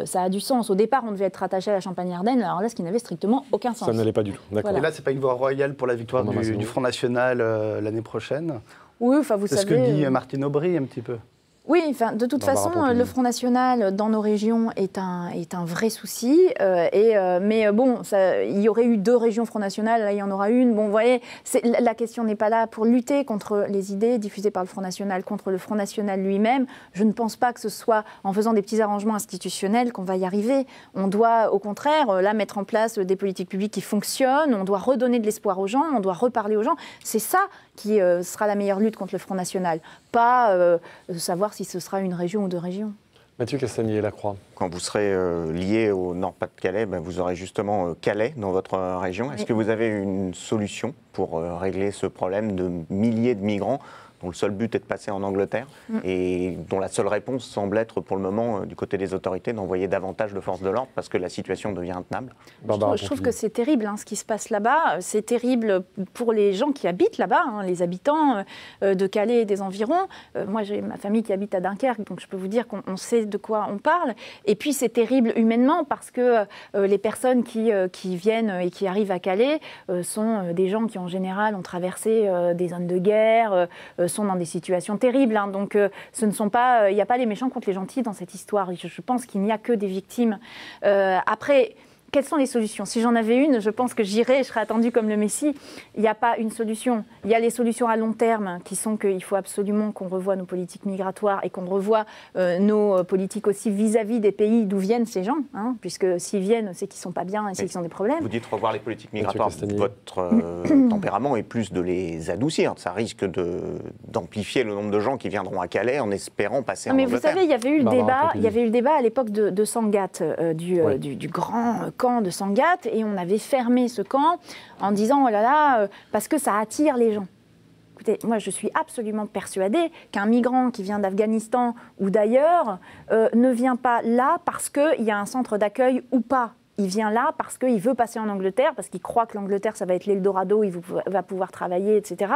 ça a du sens. Au départ, on devait être rattaché à la Champagne-Ardenne, alors là, ce qui n'avait strictement aucun sens. Ça n'allait pas du tout. D'accord. Et là, c'est pas une voie royale pour la victoire du Front National l'année prochaine? Oui, vous savez... C'est ce que dit Martine Aubry un petit peu. Oui, de toute façon, le Front National dans nos régions est un vrai souci. Mais bon, il y aurait eu 2 régions Front National, là il y en aura une. Bon, vous voyez, la question n'est pas là pour lutter contre les idées diffusées par le Front National, contre le Front National lui-même. Je ne pense pas que ce soit en faisant des petits arrangements institutionnels qu'on va y arriver. On doit, au contraire, là, mettre en place des politiques publiques qui fonctionnent. On doit redonner de l'espoir aux gens, on doit reparler aux gens. C'est ça qui sera la meilleure lutte contre le Front National. Pas savoir si ce sera une région ou 2 régions. Mathieu Castagnier, La Croix. Quand vous serez lié au Nord-Pas-de-Calais, vous aurez justement Calais dans votre région. Est-ce que vous avez une solution pour régler ce problème de milliers de migrants dont le seul but est de passer en Angleterre et dont la seule réponse semble être pour le moment du côté des autorités d'envoyer davantage de forces de l'ordre parce que la situation devient intenable? Je trouve que c'est terrible ce qui se passe là-bas. C'est terrible pour les gens qui habitent là-bas, les habitants de Calais et des environs. Moi, j'ai ma famille qui habite à Dunkerque, donc je peux vous dire qu'on sait de quoi on parle. Et puis, c'est terrible humainement parce que les personnes qui viennent et qui arrivent à Calais sont des gens qui, en général, ont traversé des zones de guerre, sont dans des situations terribles. Donc, ce ne sont pas, il n'y a pas les méchants contre les gentils dans cette histoire. Je pense qu'il n'y a que des victimes. Après, quelles sont les solutions? Si j'en avais une, je pense que j'irais, je serais attendue comme le Messie. Il n'y a pas une solution. Il y a les solutions à long terme qui sont qu'il faut absolument qu'on revoie nos politiques migratoires et qu'on revoie nos politiques aussi vis-à-vis des pays d'où viennent ces gens, hein, puisque s'ils viennent, c'est qu'ils ne sont pas bien et c'est qu'ils ont des problèmes. Vous dites revoir les politiques migratoires. Votre tempérament est plus de les adoucir. Ça risque d'amplifier le nombre de gens qui viendront à Calais en espérant passer en Angleterre. Mais vous savez, il y avait eu le débat à l'époque de Sangatte, du grand camp de Sangatte, et on avait fermé ce camp en disant oh là là, parce que ça attire les gens. Écoutez, moi je suis absolument persuadée qu'un migrant qui vient d'Afghanistan ou d'ailleurs ne vient pas là parce qu'il y a un centre d'accueil ou pas. Il vient là parce qu'il veut passer en Angleterre, parce qu'il croit que l'Angleterre, ça va être l'Eldorado, il va pouvoir travailler, etc.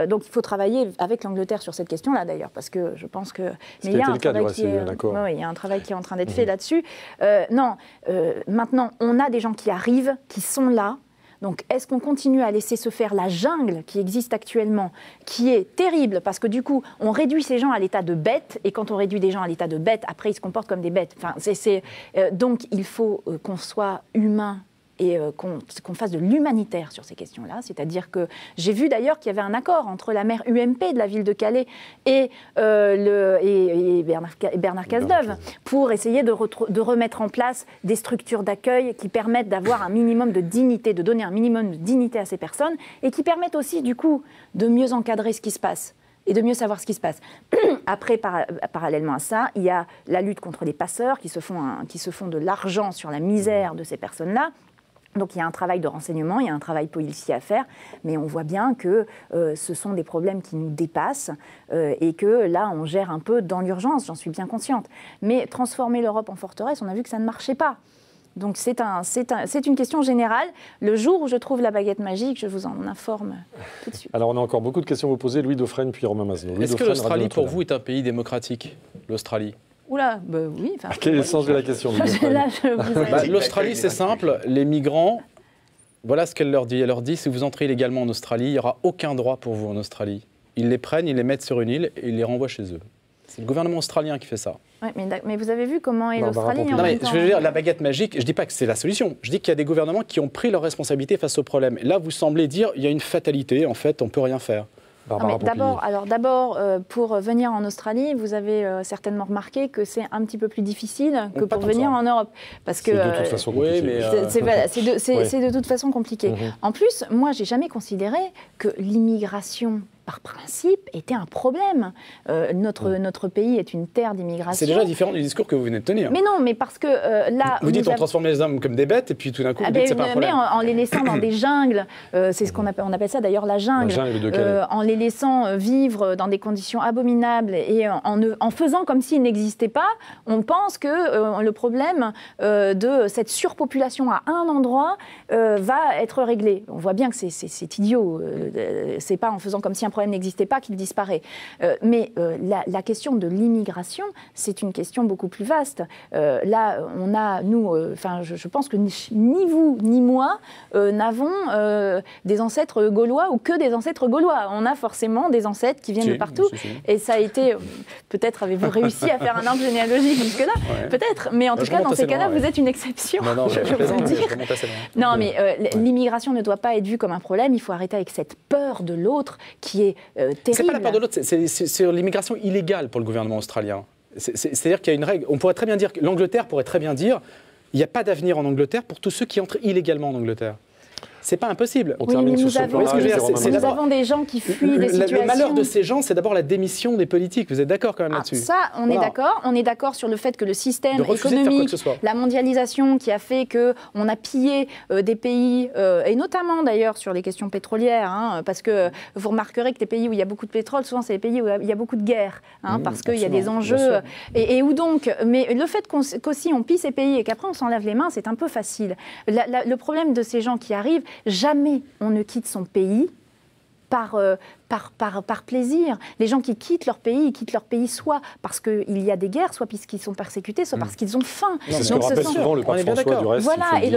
Donc il faut travailler avec l'Angleterre sur cette question-là, d'ailleurs, parce que je pense que... Mais il y a un travail il y a un travail qui est en train d'être fait là-dessus. Maintenant, on a des gens qui arrivent, qui sont là. Donc, est-ce qu'on continue à laisser se faire la jungle qui existe actuellement, qui est terrible, parce que du coup, on réduit ces gens à l'état de bêtes, et quand on réduit des gens à l'état de bêtes, après, ils se comportent comme des bêtes. Enfin, donc, il faut qu'on soit humain et qu'on fasse de l'humanitaire sur ces questions-là. C'est-à-dire que j'ai vu d'ailleurs qu'il y avait un accord entre la maire UMP de la ville de Calais et Bernard Cazeneuve pour essayer de remettre en place des structures d'accueil qui permettent d'avoir un minimum de dignité, de donner un minimum de dignité à ces personnes et qui permettent aussi, du coup, de mieux encadrer ce qui se passe et de mieux savoir ce qui se passe. Après, parallèlement à ça, il y a la lutte contre les passeurs qui se font de l'argent sur la misère de ces personnes-là. Donc il y a un travail de renseignement, il y a un travail policier à faire, mais on voit bien que ce sont des problèmes qui nous dépassent et que là, on gère un peu dans l'urgence, j'en suis bien consciente. Mais transformer l'Europe en forteresse, on a vu que ça ne marchait pas. Donc c'est une question générale. Le jour où je trouve la baguette magique, je vous en informe tout de suite. Alors on a encore beaucoup de questions à vous poser. Louis Dauphren, puis Romain Masneau. Est-ce que l'Australie, pour vous, est un pays démocratique, l'Australie ? Oula, oui. Quel est le sens de la question? L'Australie, c'est simple. Les migrants, voilà ce qu'elle leur dit. Elle leur dit, si vous entrez illégalement en Australie, il n'y aura aucun droit pour vous en Australie. Ils les prennent, ils les mettent sur une île et ils les renvoient chez eux. C'est le gouvernement australien qui fait ça. Ouais, mais vous avez vu comment est l'Australie en même temps. Je veux dire, la baguette magique, je ne dis pas que c'est la solution. Je dis qu'il y a des gouvernements qui ont pris leurs responsabilités face au problème. Là, vous semblez dire qu'il y a une fatalité, en fait, on ne peut rien faire. D'abord, pour venir en Australie, vous avez certainement remarqué que c'est un petit peu plus difficile que pour venir en Europe. Parce que c'est de toute façon compliqué. C'est de toute façon compliqué. En plus, moi, je n'ai jamais considéré que l'immigration, par principe, était un problème. Notre pays est une terre d'immigration. C'est déjà différent du discours que vous venez de tenir. Mais non, mais parce que là... Vous dites on transforme les hommes comme des bêtes, et puis tout d'un coup, vous dites que c'est pas un problème. Mais en les laissant dans des jungles, c'est ce qu'on appelle ça d'ailleurs la jungle. En les laissant vivre dans des conditions abominables et en faisant comme s'ils n'existaient pas, on pense que le problème de cette surpopulation à un endroit va être réglé. On voit bien que c'est idiot. C'est pas en faisant comme si un problème n'existait pas qu'il disparaît. Mais la question de l'immigration, c'est une question beaucoup plus vaste. Là, on a, nous, je pense que ni vous ni moi n'avons des ancêtres gaulois ou que des ancêtres gaulois. On a forcément des ancêtres qui viennent de partout. Et ça a été... Peut-être avez-vous réussi à faire un arbre généalogique jusque-là? Peut-être. Mais en tout cas, dans ces cas-là, vous êtes une exception. Je peux vous dire. Non, mais l'immigration ne doit pas être vue comme un problème. Il faut arrêter avec cette peur de l'autre qui est terrible. C'est pas la peur de l'autre, c'est l'immigration illégale pour le gouvernement australien. C'est-à-dire qu'il y a une règle. On pourrait très bien dire, l'Angleterre pourrait très bien dire, il n'y a pas d'avenir en Angleterre pour tous ceux qui entrent illégalement en Angleterre. C'est pas impossible. Oui, mais nous avons des gens qui fuient des situations. Le malheur de ces gens, c'est d'abord la démission des politiques. Vous êtes d'accord quand même là-dessus? Ça, on est d'accord. On est d'accord sur le fait que le système économique, la mondialisation qui a fait qu'on a pillé des pays, et notamment d'ailleurs sur les questions pétrolières, parce que vous remarquerez que les pays où il y a beaucoup de pétrole, souvent c'est les pays où il y a beaucoup de guerres, parce qu'il y a des enjeux. Et où donc, mais le fait qu'aussi on pille ces pays et qu'après on s'en lave les mains, c'est un peu facile. Le problème de ces gens qui arrivent, jamais on ne quitte son pays par plaisir. Les gens qui quittent leur pays, ils quittent leur pays soit parce qu'il y a des guerres, soit parce qu'ils sont persécutés, soit parce qu'ils ont faim. C'est ce que rappelle souvent le pape François du reste. Voilà, et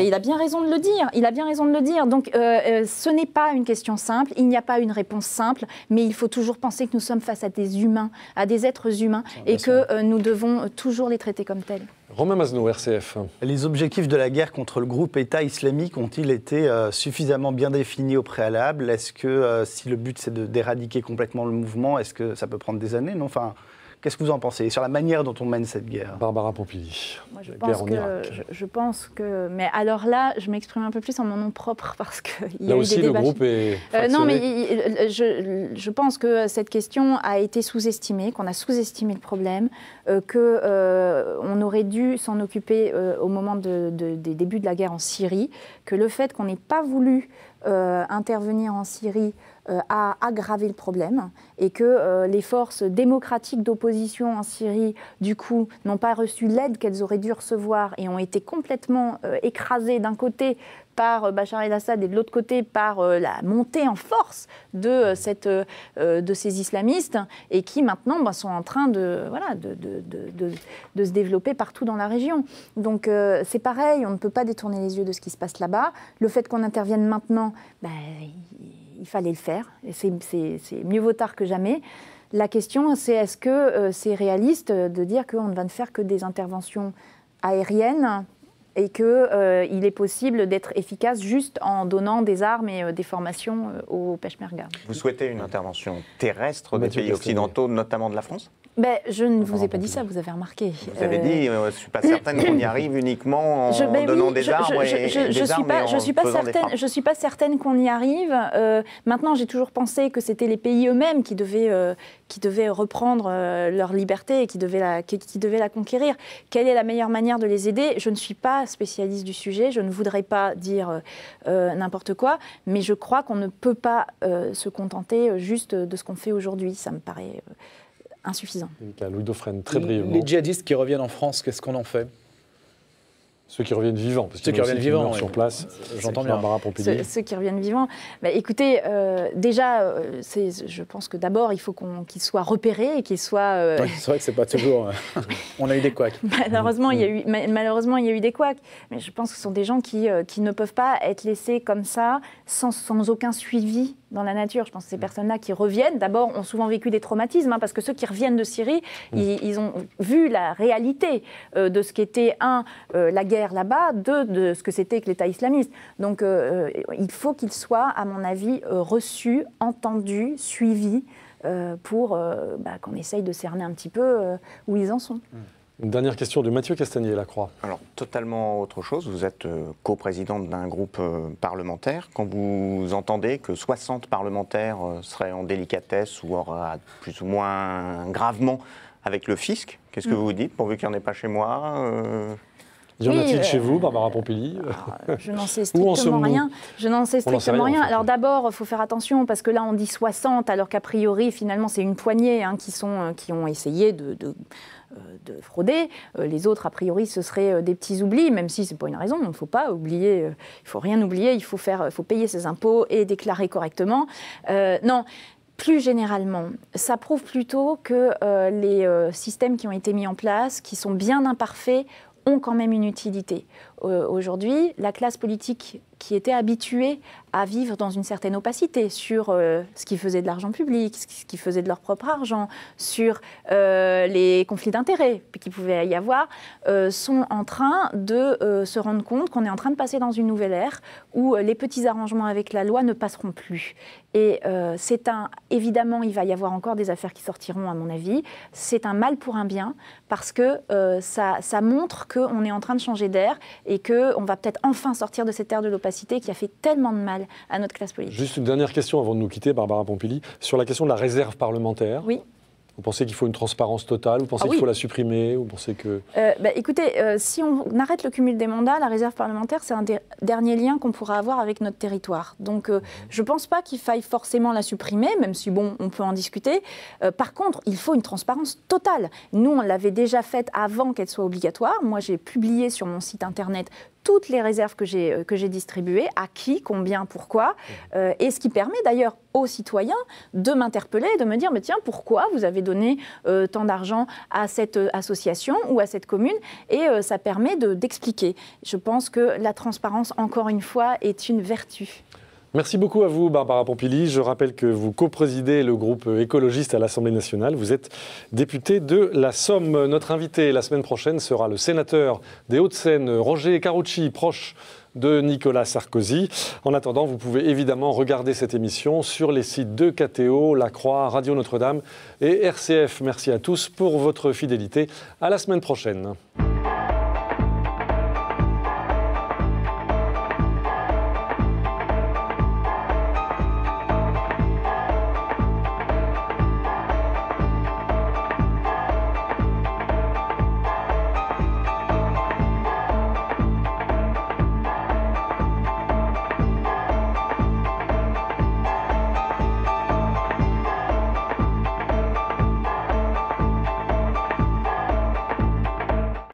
il a bien raison de le dire. Il a bien raison de le dire. Donc ce n'est pas une question simple, il n'y a pas une réponse simple, mais il faut toujours penser que nous sommes face à des humains, à des êtres humains, et que nous devons toujours les traiter comme tels. Romain Mazneau, RCF. Les objectifs de la guerre contre le groupe État islamique ont-ils été suffisamment bien définis au préalable? Est-ce que si le but c'est d'éradiquer complètement le mouvement, est-ce que ça peut prendre des années? Non, enfin, qu'est-ce que vous en pensez sur la manière dont on mène cette guerre? Barbara Pompili. Moi, je pense que... Mais alors là, je m'exprime un peu plus en mon nom propre parce qu'il y a eu des débats. Là aussi, le groupe est fractionné. Non, mais je pense que cette question a été sous-estimée, qu'on a sous-estimé le problème, qu'on aurait dû s'en occuper au moment des débuts de la guerre en Syrie, que le fait qu'on n'ait pas voulu intervenir en Syrie a aggravé le problème et que les forces démocratiques d'opposition en Syrie, du coup, n'ont pas reçu l'aide qu'elles auraient dû recevoir et ont été complètement écrasées d'un côté par Bachar el-Assad et de l'autre côté par la montée en force de ces islamistes et qui maintenant sont en train de se développer partout dans la région. Donc c'est pareil, on ne peut pas détourner les yeux de ce qui se passe là-bas. Le fait qu'on intervienne maintenant, il fallait le faire, et c'est mieux vaut tard que jamais. La question, c'est est-ce que c'est réaliste de dire qu'on ne va ne faire que des interventions aériennes et qu'il est possible d'être efficace juste en donnant des armes et des formations aux Peshmerga. Vous souhaitez une intervention terrestre des pays occidentaux, notamment de la France ? Je ne vous ai pas dit ça, vous avez remarqué. Vous avez dit, je ne suis pas certaine qu'on y arrive uniquement en donnant des armes Je ne suis pas certaine qu'on y arrive. Maintenant, j'ai toujours pensé que c'était les pays eux-mêmes qui devaient reprendre leur liberté et qui devaient la conquérir. Quelle est la meilleure manière de les aider ? Je ne suis pas spécialiste du sujet, je ne voudrais pas dire n'importe quoi, mais je crois qu'on ne peut pas se contenter juste de ce qu'on fait aujourd'hui. Ça me paraît... insuffisant. Louis Dauphren, très brièvement. Les djihadistes qui reviennent en France, qu'est-ce qu'on en fait ? Ceux qui reviennent vivants, parce ceux qui reviennent vivants sur place. J'entends bien. Ceux qui reviennent vivants. Écoutez, déjà, je pense que d'abord, il faut qu'ils soient repérés et qu'ils soient... Oui, c'est vrai que c'est pas toujours... On a eu des couacs. Malheureusement, il y a eu des couacs. Mais je pense que ce sont des gens qui ne peuvent pas être laissés comme ça, sans aucun suivi dans la nature. Je pense que ces personnes-là qui reviennent, d'abord, ont souvent vécu des traumatismes, parce que ceux qui reviennent de Syrie, ils ont vu la réalité de ce qu'était, la guerre là-bas, de ce que c'était que l'État islamiste. Donc, il faut qu'ils soient, à mon avis, reçus, entendus, suivis, pour qu'on essaye de cerner un petit peu où ils en sont. Une dernière question de Mathieu Castagnier, La Croix. Alors, totalement autre chose. Vous êtes coprésidente d'un groupe parlementaire. Quand vous entendez que 60 parlementaires seraient en délicatesse ou auraient plus ou moins gravement avec le fisc, qu'est-ce que vous vous dites, pourvu qu'il n'y en ait pas chez moi Y en a-t-il chez vous, Barbara Pompili ? Je n'en sais strictement rien. Je n'en sais strictement rien. Alors d'abord, il faut faire attention, parce que là, on dit 60, alors qu'a priori, finalement, c'est une poignée qui ont essayé de frauder. Les autres, a priori, ce seraient des petits oublis, même si ce n'est pas une raison. Il ne faut pas oublier, il ne faut rien oublier, il faut payer ses impôts et déclarer correctement. Non. Plus généralement, ça prouve plutôt que les systèmes qui ont été mis en place, qui sont bien imparfaits, ont quand même une utilité. Aujourd'hui, la classe politique qui était habituée à vivre dans une certaine opacité sur ce qui faisait de l'argent public, ce qui faisait de leur propre argent, sur les conflits d'intérêts qu'il pouvait y avoir, sont en train de se rendre compte qu'on est en train de passer dans une nouvelle ère où les petits arrangements avec la loi ne passeront plus. Et évidemment, il va y avoir encore des affaires qui sortiront, à mon avis. C'est un mal pour un bien, parce que ça montre qu'on est en train de changer d'air et qu'on va peut-être enfin sortir de cette ère de l'opacité qui a fait tellement de mal à notre classe politique. Juste une dernière question avant de nous quitter, Barbara Pompili, sur la question de la réserve parlementaire. Oui. Vous pensez qu'il faut une transparence totale ? Vous pensez qu'il faut la supprimer ? Vous pensez que... Écoutez, si on arrête le cumul des mandats, la réserve parlementaire, c'est un des derniers liens qu'on pourra avoir avec notre territoire. Donc, je ne pense pas qu'il faille forcément la supprimer, même si, on peut en discuter. Par contre, il faut une transparence totale. Nous, on l'avait déjà faite avant qu'elle soit obligatoire. Moi, j'ai publié sur mon site internet toutes les réserves que j'ai distribuées, à qui, combien, pourquoi, et ce qui permet d'ailleurs aux citoyens de m'interpeller, de me dire mais tiens, pourquoi vous avez donné tant d'argent à cette association ou à cette commune, et ça permet d'expliquer. Je pense que la transparence, encore une fois, est une vertu. Merci beaucoup à vous, Barbara Pompili. Je rappelle que vous coprésidez le groupe écologiste à l'Assemblée nationale. Vous êtes députée de la Somme. Notre invité la semaine prochaine sera le sénateur des Hauts-de-Seine, Roger Carucci, proche de Nicolas Sarkozy. En attendant, vous pouvez évidemment regarder cette émission sur les sites de KTO, La Croix, Radio Notre-Dame et RCF. Merci à tous pour votre fidélité. À la semaine prochaine.